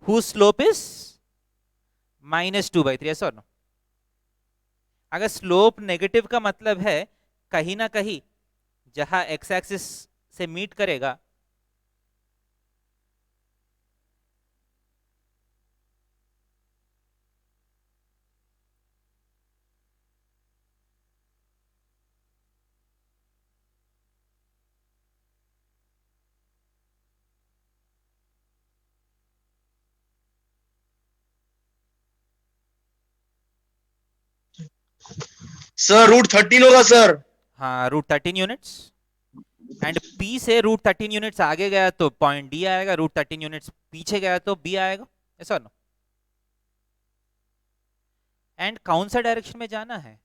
whose slope is -2/3, ऐसा ना? अगर slope negative का मतलब है कहीं ना कहीं जहां x एक्सिस से मीट करेगा, सर √13 होगा सर. हाँ, √13 यूनिट्स. एंड P से √13 यूनिट्स आगे गया तो पॉइंट D आएगा, √13 यूनिट्स पीछे गया तो B आएगा, ऐसा ना? एंड कौन सा डायरेक्शन में जाना है?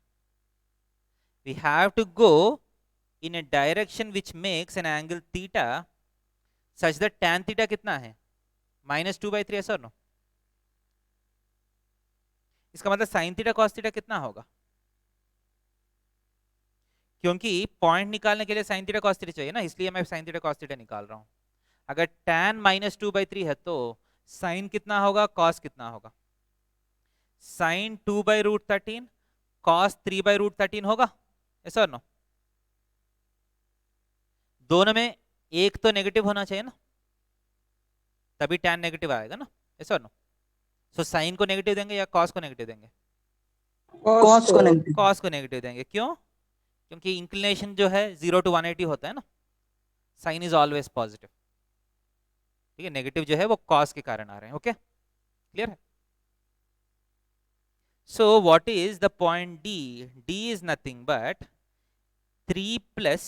We have to go in a direction which makes an angle theta such that tan theta कितना है? -2/3, ऐसा ना? इसका मतलब sin थीटा cos थीटा कितना होगा? क्योंकि पॉइंट निकालने के लिए sin थीटा cos थीटा चाहिए ना, इसलिए मैं sin थीटा cos थीटा निकाल रहा हूं. अगर tan -2/3 है तो sin कितना होगा, cos कितना होगा? sin 2/√13 cos 3/√13 होगा, ऐसा ना? दोनों में एक तो नेगेटिव होना चाहिए ना, तभी tan नेगेटिव आएगा ना, ऐसा ना? सो sin को नेगेटिव देंगे या cos को नेगेटिव देंगे? Cos को नहीं. cos को नेगेटिव देंगे. क्यों? क्योंकि इंक्लिनेशन जो है 0 to 180 होता है ना, साइन इज ऑलवेज पॉजिटिव. ठीक है, नेगेटिव जो है वो cos के कारण आ रहे हैं. ओके, क्लियर है? So what is the point D? D is nothing but 3 plus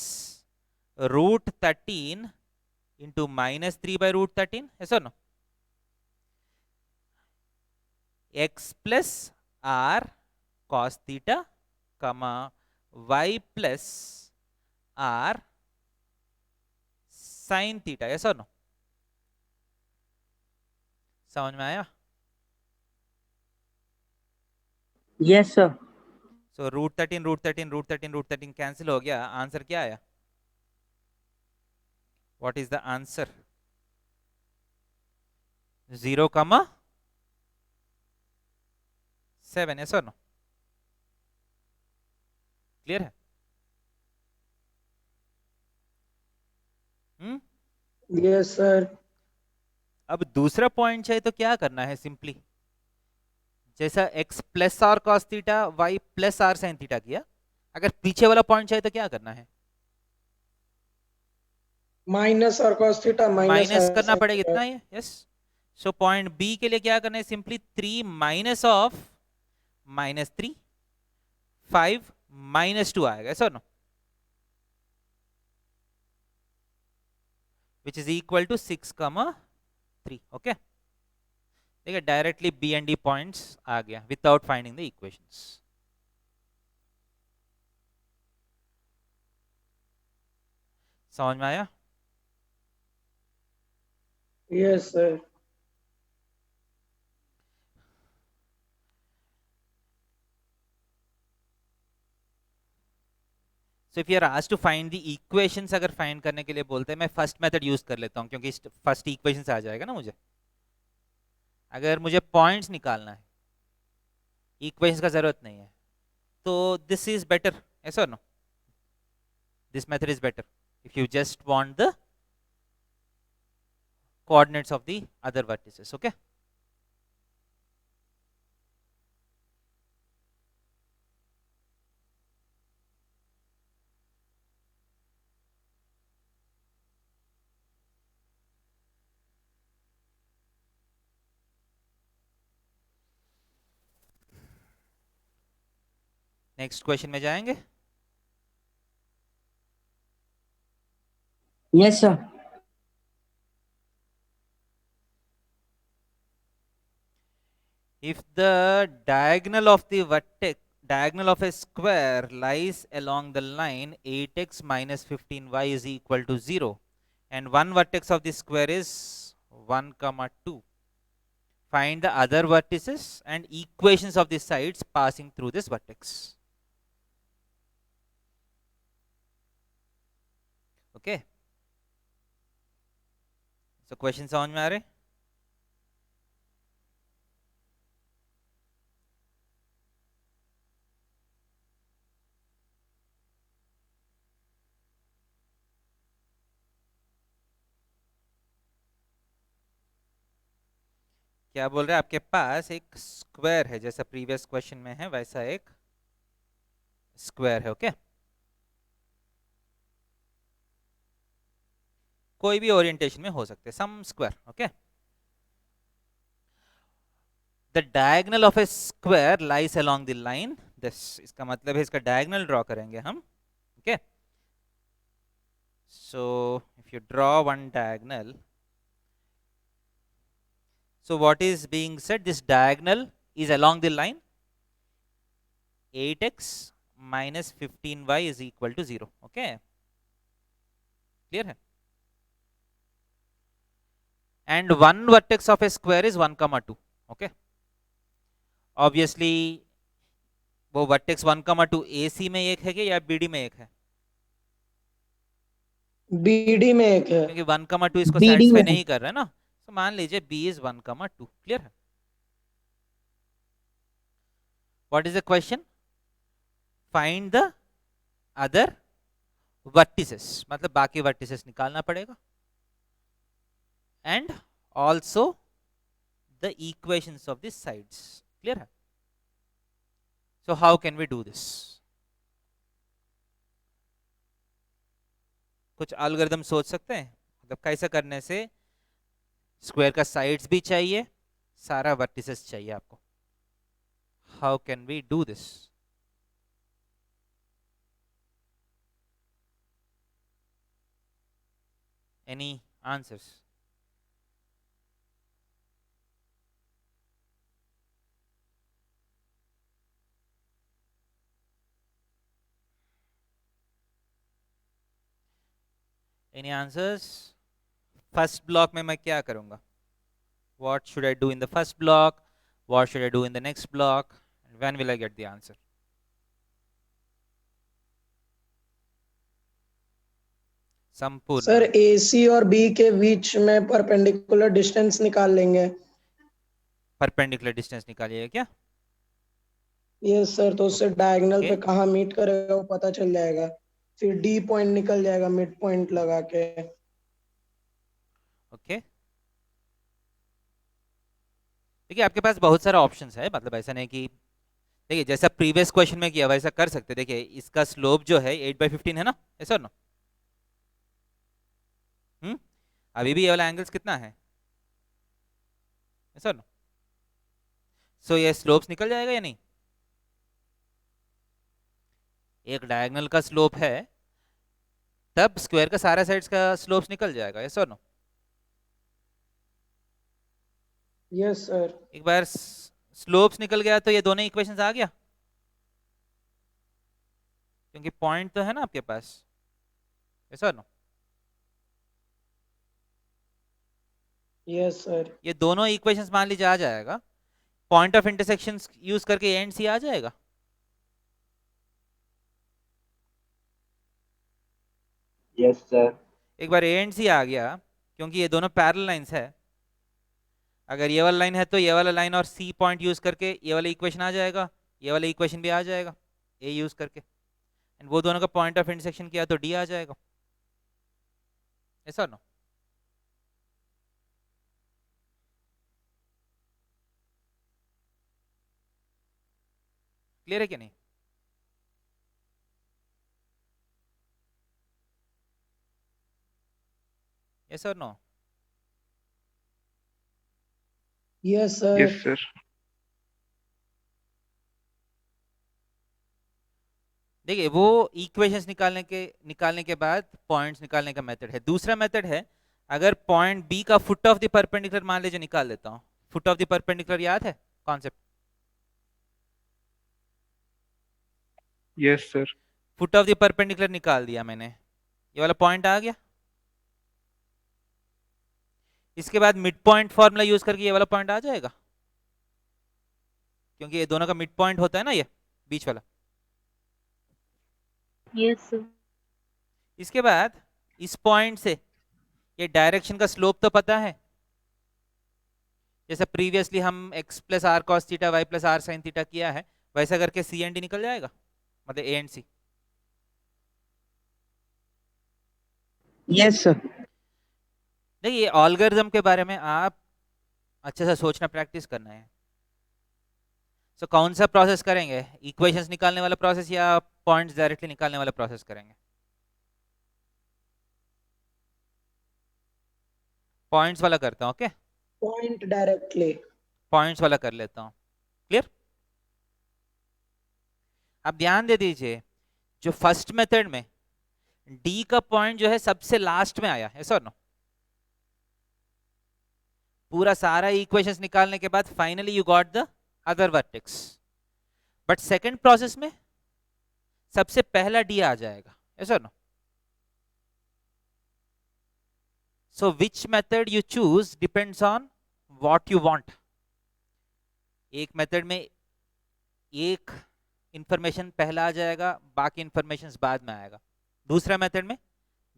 √13 into -3/√13, ऐसा ना? x plus r cos theta कमा y plus r sin theta, ऐसा ना? समझ में आया? Yes, sir. सो √13 कैंसिल हो गया. आंसर क्या आया? What is the answer? 0,7, ऐसा ना? क्लियर है? Yes, sir. अब दूसरा पॉइंट चाहिए तो क्या करना है, सिंपली जैसा x plus r cos theta y plus r sine theta किया, अगर पीछे वाला पॉइंट चाहिए तो क्या करना है, माइनस और cos थीटा माइनस माइनस करना sin पड़ेगा, थीटा। इतना ही है। यस, सो पॉइंट बी के लिए क्या करना है, सिंपली 3 माइनस ऑफ -3 5 -2 आएगा, ऐसा no, which is equal to 6,3। Okay, ठीक है, directly B and D points आ गया विदाउट फाइंडिंग द इक्वेशंस। समझ में आया? Yes, sir. So if you are asked to find the equations, अगर फाइंड करने के लिए बोलते हैं, मैं फर्स्ट मेथड यूज कर लेता हूं क्योंकि फर्स्ट इक्वेशन से आ जाएगा ना मुझे। अगर मुझे पॉइंट्स निकालना है, इक्वेशंस का जरूरत नहीं है, तो दिस इज बेटर, ऐसा no, this method is better if you just want the coordinates of the other vertices. Okay, next question में जाएंगे। Yes, sir. If the diagonal of the vertex, diagonal of a square lies along the line 8x minus 15y is equal to 0, and one vertex of the square is 1, 2, find the other vertices and equations of the sides passing through this vertex. Okay, so question समझ में आ रहे? क्या बोल रहे हैं, आपके पास एक square है, जैसा प्रीवियस क्वेश्चन में है वैसा एक स्क्वायर है। ओके, कोई भी ओरिएंटेशन में हो सकते, some square. Okay, the diagonal of A square lies along the line this, इसका मतलब है इसका डायगोनल ड्रॉ करेंगे हम। Okay, so if you draw one diagonal, so what is being said, this diagonal is along the line 8x minus 15y is equal to 0. Okay, clear hai? And one vertex of a square is 1, 2. Okay, obviously वो vertex 1, 2 AC में एक है क्या या BD में एक है? BD में एक है। क्योंकि 1, 2 इसको BD सेटिस्फाई में। नहीं कर रहा है ना, तो मान लीजिए B is 1, 2। क्लियर है? What is the question? Find the other vertices, मतलब बाकी vertices निकालना पड़ेगा, and also the equations of the sides. Clear है? So how can we do this? कुछ algorithm सोच सकते हैं, मतलब कैसा करने से स्क्वायर का साइड्स भी चाहिए, सारा vertices चाहिए आपको। How can we do this? Any answers? Any answers? First block में मैं क्या करूंगा? What should I do in the first block? What should I do in the next block? And when will I get the answer? संपूर्ण sir AC और B के बीच में perpendicular distance निकाल लेंगे। परपेंडिकुलर डिस्टेंस निकालिएगा क्या? यस सर, तो उससे डायगोनल Okay. पे कहाँ मीट करेगा वो पता चल जाएगा, फिर D पॉइंट निकल जाएगा मिड पॉइंट लगा के। ओके देखिए आपके पास बहुत सारा ऑप्शंस है, मतलब ऐसा नहीं कि देखिए जैसा प्रीवियस क्वेश्चन में किया वैसा कर सकते। देखिए इसका स्लोप जो है 8/15 है ना, ऐसा ना। अभी भी ये वाला एंगल्स कितना है, ऐसा ना। सो ये स्लोप्स निकल जाएगा या नहीं। एक डायगोनल का स्लोप है तब स्क्वायर का सारा साइड्स का स्लोप्स निकल जाएगा, ऐसा ना। Yes sir. एक बार स्लोप्स निकल गया तो ये दोनों इक्वेशंस आ गया, क्योंकि पॉइंट तो है ना आपके पास, ऐसा ना। Yes sir. ये दोनों इक्वेशंस मान लीजिए आ जाएगा, पॉइंट ऑफ इंटरसेक्शन यूज करके एंड सी आ जाएगा। Yes sir. एक बार ए एंड सी आ गया, क्योंकि ये दोनों पैरेलल लाइंस है, अगर ये वाला लाइन है तो ये वाला लाइन और सी पॉइंट यूज करके ये वाला इक्वेशन आ जाएगा, ये वाला इक्वेशन भी आ जाएगा ए यूज करके, एंड वो दोनों का पॉइंट ऑफ इंटरसेक्शन किया तो डी आ जाएगा, ऐसा ना। क्लियर है कि नहीं। यस और no. Yes sir. Yes sir. देखिए वो इक्वेशंस निकालने के बाद पॉइंट्स निकालने का मेथड है। दूसरा मेथड है, अगर पॉइंट बी का फुट ऑफ द परपेंडिकुलर मान लीजिए निकाल लेता हूँ। फुट ऑफ द परपेंडिकुलर याद है concept. Yes sir. Foot of the perpendicular निकाल दिया मैंने, ये वाला पॉइंट आ गया। इसके बाद मिड पॉइंट फॉर्मूला यूज करके ये वाला पॉइंट आ जाएगा, क्योंकि ये दोनों का मिड पॉइंट होता है ना, ये बीच वाला। Yes sir. इसके बाद इस पॉइंट से ये डायरेक्शन का स्लोप तो पता है, जैसे प्रीवियसली हम x plus r cos theta y plus r sine theta किया है, वैसा करके सी एंड डी निकल जाएगा, मतलब A and C. Yes, sir. देखिए ऑलगरिथम के बारे में आप अच्छे से सोचना प्रैक्टिस करना है। सो कौन सा प्रोसेस करेंगे, इक्वेशंस निकालने वाला प्रोसेस या पॉइंट्स डायरेक्टली निकालने वाला प्रोसेस करेंगे। पॉइंट्स वाला करता हूँ, ओके। Point directly. पॉइंट्स वाला कर लेता हूँ, क्लियर। आप ध्यान दे दीजिए, जो फर्स्ट मेथड में डी का पॉइंट जो है सबसे लास्ट में आया, ऐसा ना। पूरा सारा इक्वेशंस निकालने के बाद finally you got the other vertex, but second process में सबसे पहला डी आ जाएगा, ऐसा ना। So which method you choose depends on what you want. एक मेथड में एक इंफॉर्मेशन पहला आ जाएगा, बाकी इंफॉर्मेशन बाद में आएगा। दूसरा मेथड में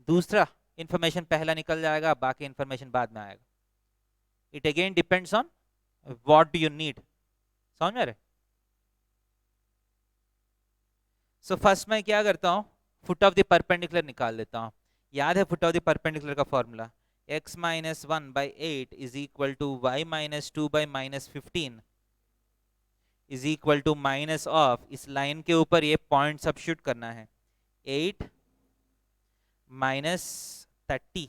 दूसरा इंफॉर्मेशन पहला निकल जाएगा, बाकी इंफॉर्मेशन बाद में आएगा। It again depends on what do you need. समझ में आ रहे। सो फर्स्ट मैं क्या करता हूँ, फुट ऑफ द परपेंडिकुलर निकाल लेता हूँ। याद है फुट ऑफ द परपेंडिकुलर का formula, x minus 1/8 is equal to y minus 2/-15 is equal to minus of, इस लाइन के ऊपर ये पॉइंट सब्स्टिट्यूट करना है, 8 minus 30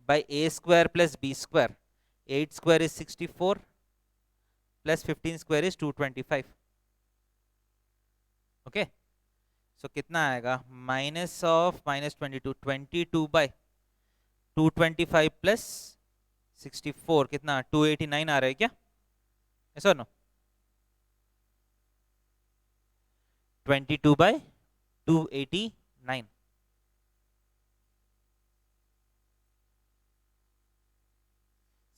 by a square plus b square. 8 square is 64 plus 15 square is 225। Okay, so कितना आएगा, minus of -22 plus 64 कितना 289 आ रहा है क्या, ऐसा नो। 22/289।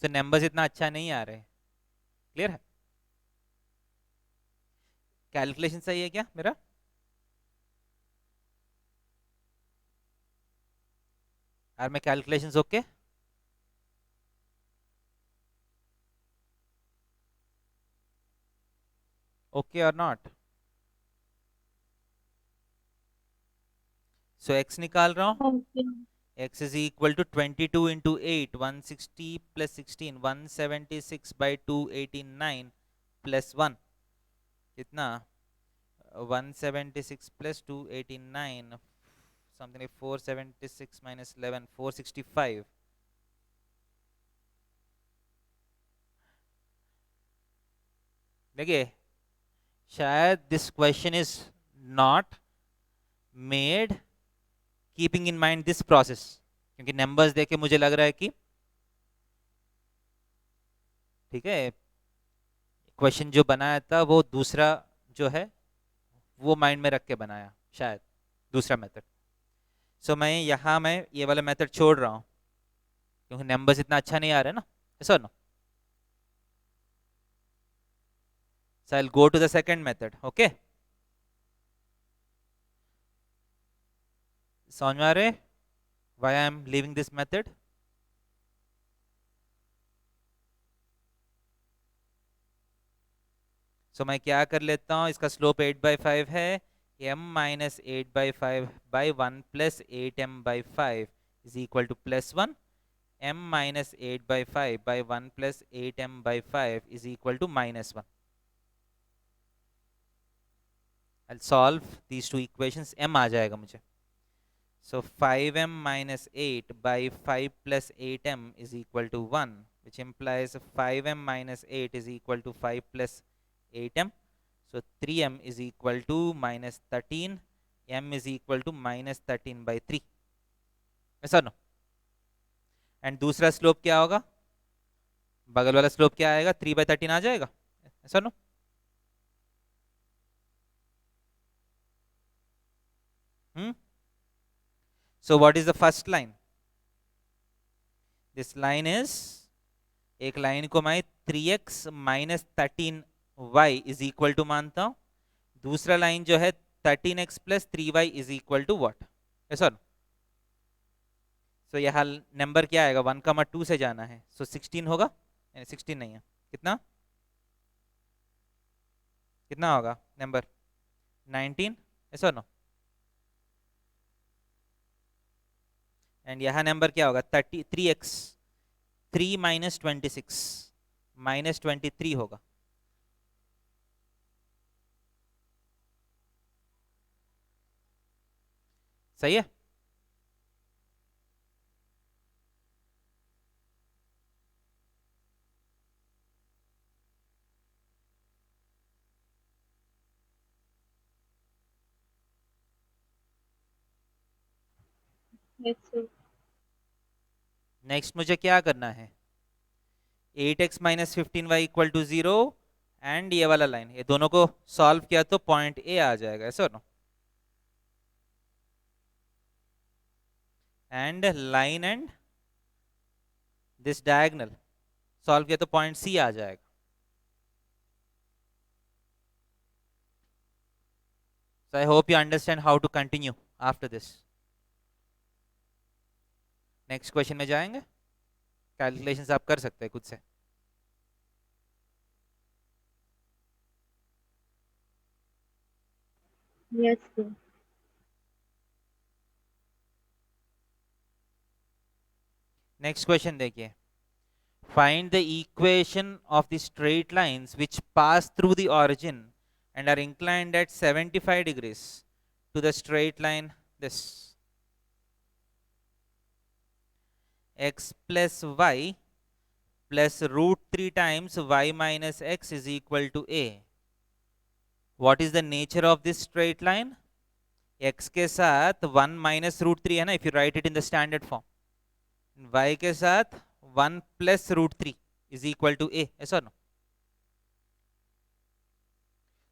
सो नंबर्स इतना अच्छा नहीं आ रहे, क्लियर है। कैलकुलेशन सही है क्या मेरा। आर मैं कैलकुलेशंस ओके। ओके और नॉट। सो x निकाल रहा हूं, okay. x is equal to 22 into 8, 160 plus 16, 176 by 289 plus 1, कितना 176 plus 289, something like 476 minus 11, 465. देखिए शायद this question is not made keeping in mind this process, क्योंकि नंबर्स देख के मुझे लग रहा है कि ठीक है क्वेश्चन जो बनाया था वो दूसरा जो है वो माइंड में रख के बनाया शायद दूसरा मेथड। सो मैं यहाँ मैं ये वाला मेथड छोड़ रहा हूँ क्योंकि नंबर्स इतना अच्छा नहीं आ रहा है ना, ऐसा ना। So I'll go to the second method, okay? समझ में आ रहे why I am leaving this method? So मैं क्या कर लेता हूँ, इसका स्लोप 8/5 है, m minus 8/5 by 1 plus 8m/5 is equal to plus 1, m minus 8/5 by 1 plus 8m/5 is equal to minus 1. I'll solve these two equations, m आ जाएगा मुझे. So 5m minus 8 by 5 plus 8m is equal to 1, which implies 5m minus 8 is equal to 5 plus 8m. So 3m is equal to minus 13, m is equal to minus 13 by 3. ऐसा no. And दूसरा slope क्या होगा, बगल वाला slope क्या आएगा, 3/13 आ जाएगा, ऐसा no. So what is the first line? This line is, एक लाइन को मैं 3x minus 13y is equal to मानता हूं, दूसरा लाइन जो है 13x plus 3y is equal to what, ऐसा ना. So यहाँ नंबर क्या आएगा, 1,2 से जाना है, so 16 होगा, 16 नहीं है, कितना कितना होगा नंबर 19, ऐसा ना. एंड यहाँ नंबर क्या होगा 3x, 3 minus 26 minus 23 होगा. सही है. Yes, sir. नेक्स्ट मुझे क्या करना है, 8x minus 15y equal to 0 and ये वाला लाइन, ये दोनों को सॉल्व किया तो पॉइंट ए आ जाएगा, ऐसा ना. And line and this diagonal solve किया तो पॉइंट सी आ जाएगा. So I hope you understand how to continue after this. Next question में जाएंगे, कैलकुलेशंस आप कर सकते हैं खुद से. Yes, sir. नेक्स्ट क्वेश्चन देखिए, find the equation of the straight lines which pass through the origin and are inclined at 75 degrees to the straight line this. X plus y plus root 3 times y minus x is equal to a. What is the nature of this straight line? x के साथ 1 minus root 3 है ना, if you write it in the standard form. y के साथ 1 plus root 3 is equal to a, ऐसा ना.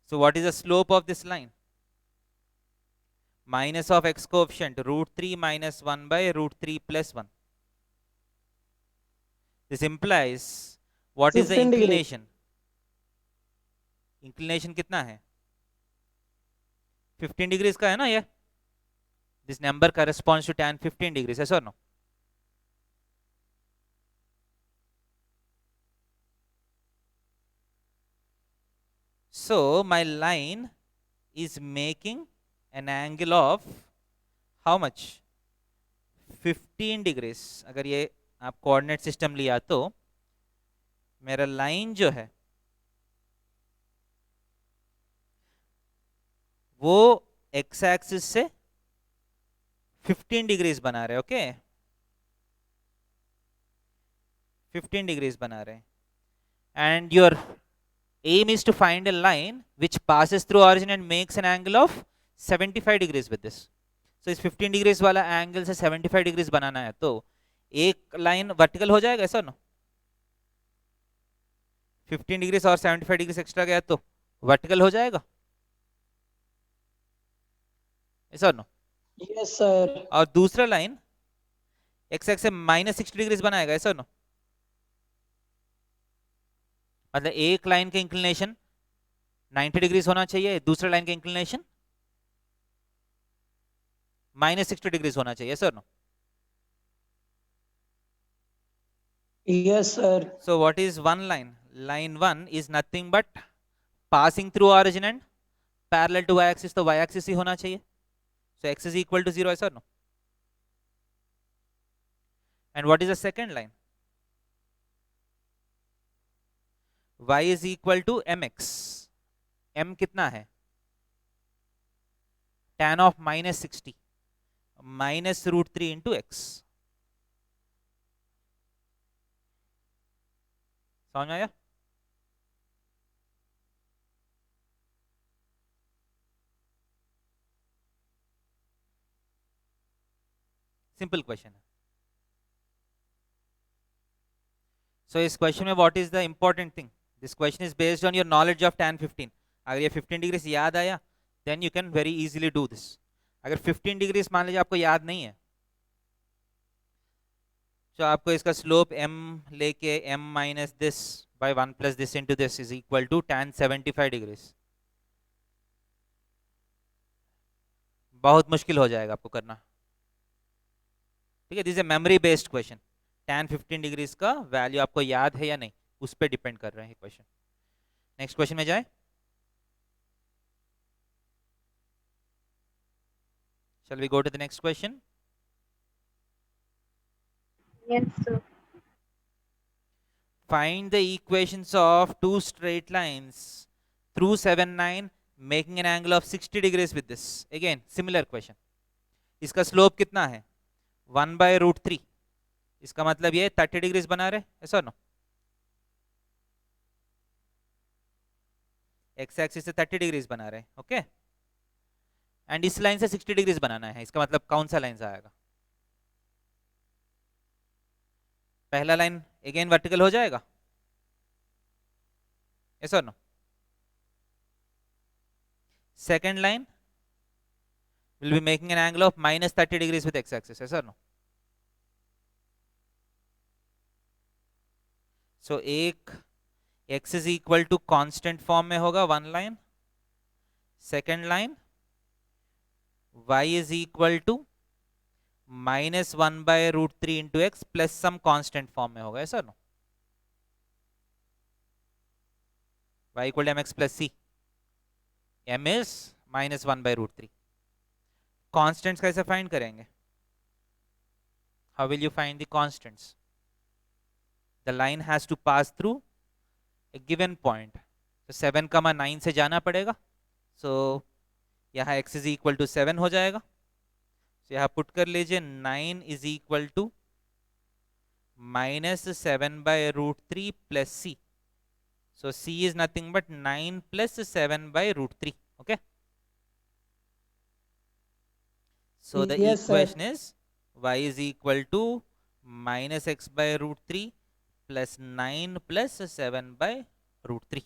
So what is the slope of this line? Minus of x coefficient, root 3 minus 1 by root 3 plus 1. This implies, what is the 15 degree. inclination? Inclination कितना है, 15 degrees का है ना ये. This number corresponds to tan 15 degrees, yes or no? So my line is making an angle of how much, 15 degrees अगर ये आप coordinate system लिया तो मेरा लाइन जो है वो एक्स एक्सिस से 15 डिग्रीज बना रहे, ओके 15 डिग्रीज बना रहे, and your aim is to find a line which passes through origin and makes an angle of 75 degrees with this. So इस 15 डिग्रीज वाला एंगल से 75 डिग्रीज बनाना है, तो एक लाइन वर्टिकल हो जाएगा, ऐसा ना 15 डिग्रीज और 75 डिग्रीज एक्स्ट्रा गया तो वर्टिकल हो जाएगा, ऐसा ना। Yes sir. और दूसरा लाइन एक्स एक्स से -60 डिग्रीज बनाएगा, ऐसा ना। मतलब एक लाइन के इंक्लिनेशन 90 डिग्रीज होना चाहिए, दूसरे लाइन के इंक्लिनेशन -60 डिग्रीज होना चाहिए, sir no. Yes sir. So what is one line? Line 1 is nothing but passing through origin and parallel to y-axis, तो y-axis ही होना चाहिए. So x is equal to 0, ऐसा no? And what is the second line? Y is equal to mx. m कितना है? Tan of -60 minus √3 into x. समझ में आया? Simple question है. So इस क्वेश्चन में what is the important thing? This question is based on your knowledge of tan 15. अगर ये 15 डिग्री याद आया then you can very easily do this. अगर 15 डिग्री मान लीजिए आपको याद नहीं है तो आपको इसका स्लोप m लेके m minus this by 1 plus this into this is equal to tan 75 degrees. बहुत मुश्किल हो जाएगा आपको करना, ठीक है. This is a memory based question. tan 15 degrees का वैल्यू आपको याद है या नहीं उस पर डिपेंड कर रहे हैं क्वेश्चन. नेक्स्ट क्वेश्चन में जाए. Shall we go to the next question? Yes, sir. Find the equations of two straight lines through 7 9 making an angle of 60 degrees with this. Again similar question. इसका slope कितना है? 1/√3. इसका मतलब ये 30 degrees बना रहे, ऐसा नो. एक्स एक्सिस से 30 डिग्रीज बना रहे, ओके. एंड इस लाइन से 60 डिग्रीज बनाना है. इसका मतलब कौन सा लाइन से आएगा? पहला लाइन अगेन वर्टिकल हो जाएगा, ऐसा no. Second line will be making an angle of -30 degrees with x axis, yes or no? So एक x is equal to constant form में होगा one line, second line y is equal to -1/√3 into x plus some constant form में होगा, ऐसा no? y equal to mx plus c. m is -1/√3. Constants कैसे find करेंगे? How will you find the constants? The line has to pass through a given point. तो 7,9 से जाना पड़ेगा. सो यहाँ x इज इक्वल टू 7 हो जाएगा. तो यहाँ पुट कर लीजिए 9 is equal to -7/√3 plus c. So c is nothing but 9 plus 7/√3, okay. So the Yes, sir. equation is y is equal to -x/√3 plus 9 plus 7/√3.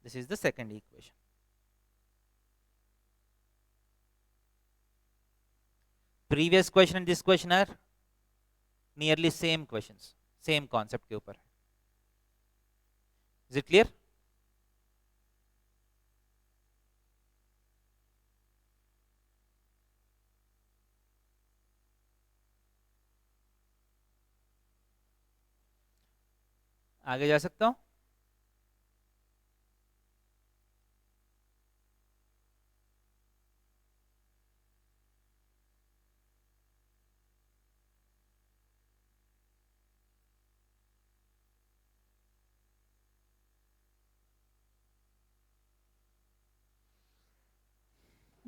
This is the second equation. Previous question and this question are nearly same questions, same concept के ऊपर. Is it clear? आगे जा सकता हूं?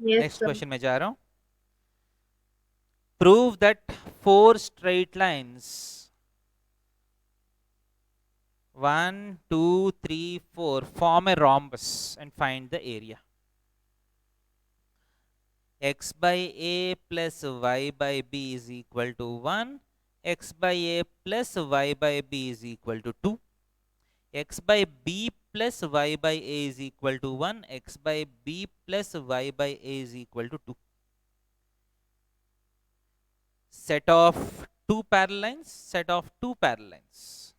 Yes, next sir. Question में जा रहा हूं. Prove that 4 straight lines 1 2 3 4 form a rhombus and find the area. X by a plus y by b is equal to 1. X by a plus y by b is equal to 2. X by b plus y by a is equal to 1. X by b plus y by a is equal to 2. Set of two parallel lines. Set of two parallel lines.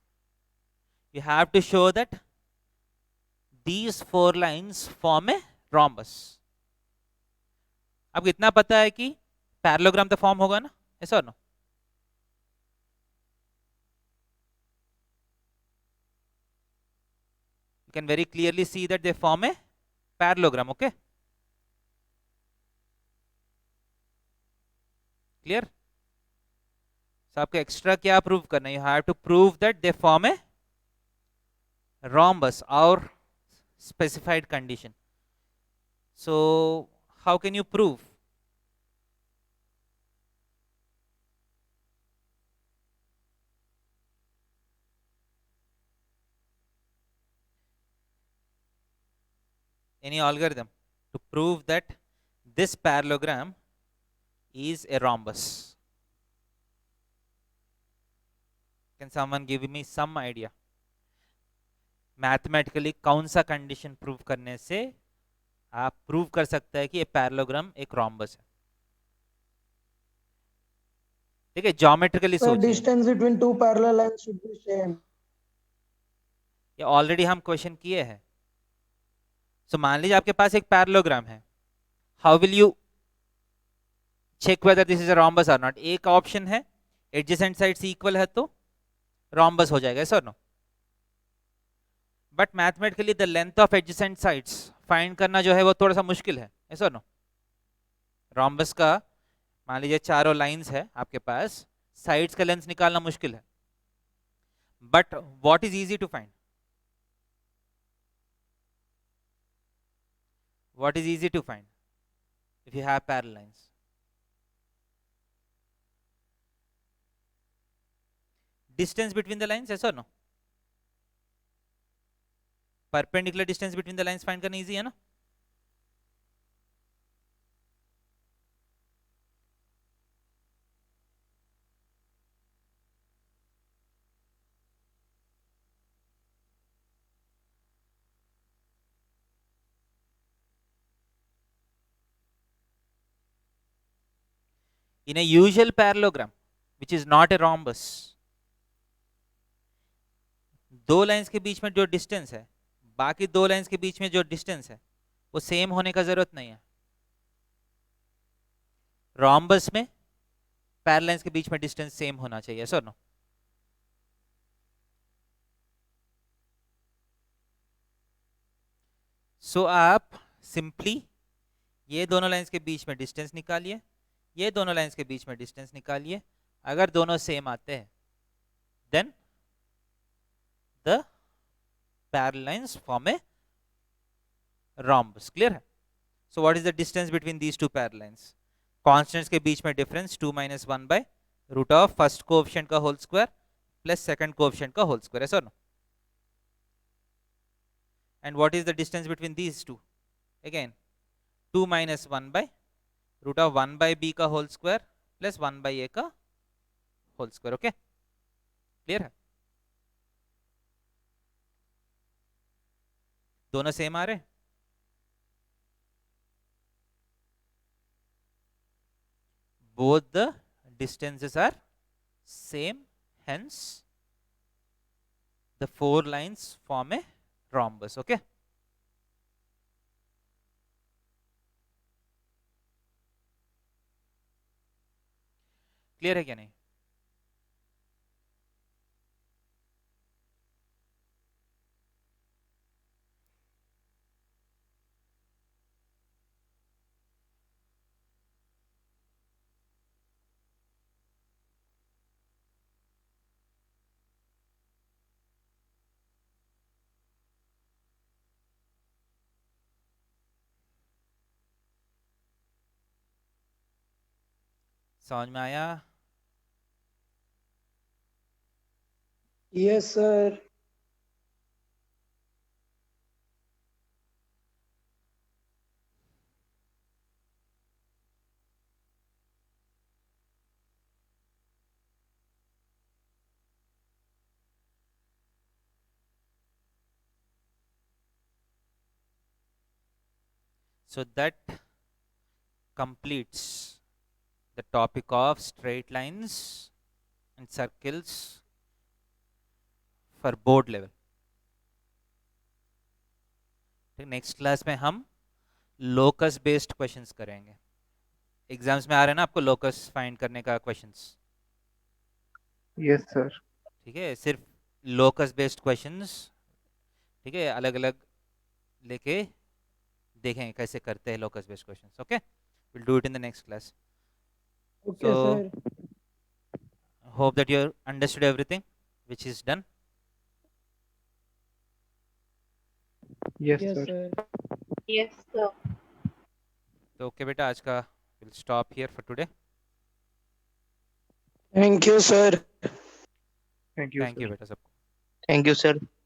You have to show that these 4 lines form a rhombus. अब इतना पता है कि parallelogram तो form होगा ना, ऐसा और no? You can very clearly see that they form a parallelogram. Okay, clear? So आपको एक्स्ट्रा क्या प्रूव करना है? You have to prove that they form a rhombus or specified condition. So how can you prove? Any algorithm to prove that this parallelogram is a rhombus? Can someone give me some idea? Mathematically कौन सा condition prove करने से आप prove कर सकते हैं कि ये पैरेललोग्राम एक rhombus है? ठीक है, ज्योमेट्रिकली The सोचिए. distance between two parallel lines should be same. ये ऑलरेडी हम क्वेश्चन किए हैं. सो मान लीजिए आपके पास एक पैरेललोग्राम है. How will you check whether this is a rhombus और नॉट? एक ऑप्शन है एडजेसेंट साइड्स इक्वल है तो rhombus हो जाएगा, ऐसा नो? But mathematically the length of adjacent sides find करना जो है वो थोड़ा सा मुश्किल है, ऐसा नो? rhombus का मान लीजिए चारों लाइंस है आपके पास, साइड्स का लेंथ निकालना मुश्किल है. But what is easy to find? What is easy to find if you have parallel lines? Distance between the lines, yes or no? Perpendicular distance between the lines find करना easy है ना? In a usual parallelogram, which is not a rhombus, दो lines के बीच में जो distance है, बाकी दो लाइंस के बीच में जो डिस्टेंस है वो सेम होने का जरूरत नहीं है. rhombus में पैरेलल लाइंस के बीच में डिस्टेंस सेम होना चाहिए, सर नो? सो आप सिंपली ये दोनों लाइंस के बीच में डिस्टेंस निकालिए, ये दोनों लाइंस के बीच में डिस्टेंस निकालिए. अगर दोनों सेम आते हैं then the parallel lines form a rhombus. Clear है? So what is the distance between these two parallel lines? Constants के बीच में difference 2 - 1 by root of first coefficient का whole square plus second coefficient का whole square, ऐसा ना? And what is the distance between these two? Again 2 - 1 by root of 1 by B का whole square plus 1 bye ए का whole square. Okay, clear है? दोनों same आ रहे? Both the distances are same, hence the 4 lines form a rhombus. Okay, clear है क्या नहीं? समझ में आया? Yes sir. So that completes the topic of straight lines and circles for board level. Next class में हम locus based questions करेंगे. Exams में आ रहे हैं ना आपको लोकस फाइंड करने का क्वेश्चंस. Yes sir. ठीक है, सिर्फ लोकस बेस्ड क्वेश्चंस. ठीक है, अलग अलग लेके देखेंगे कैसे करते हैं locus based questions. Okay, will do it in the next class. Okay So- sir. Hope that you understood everything which is done. Yes yes sir. Sir. Yes, sir. तो ओके बेटा, आज का will stop here for today. Thank you sir. Thank you thank you sir. बेटा सबको. Thank you, sir.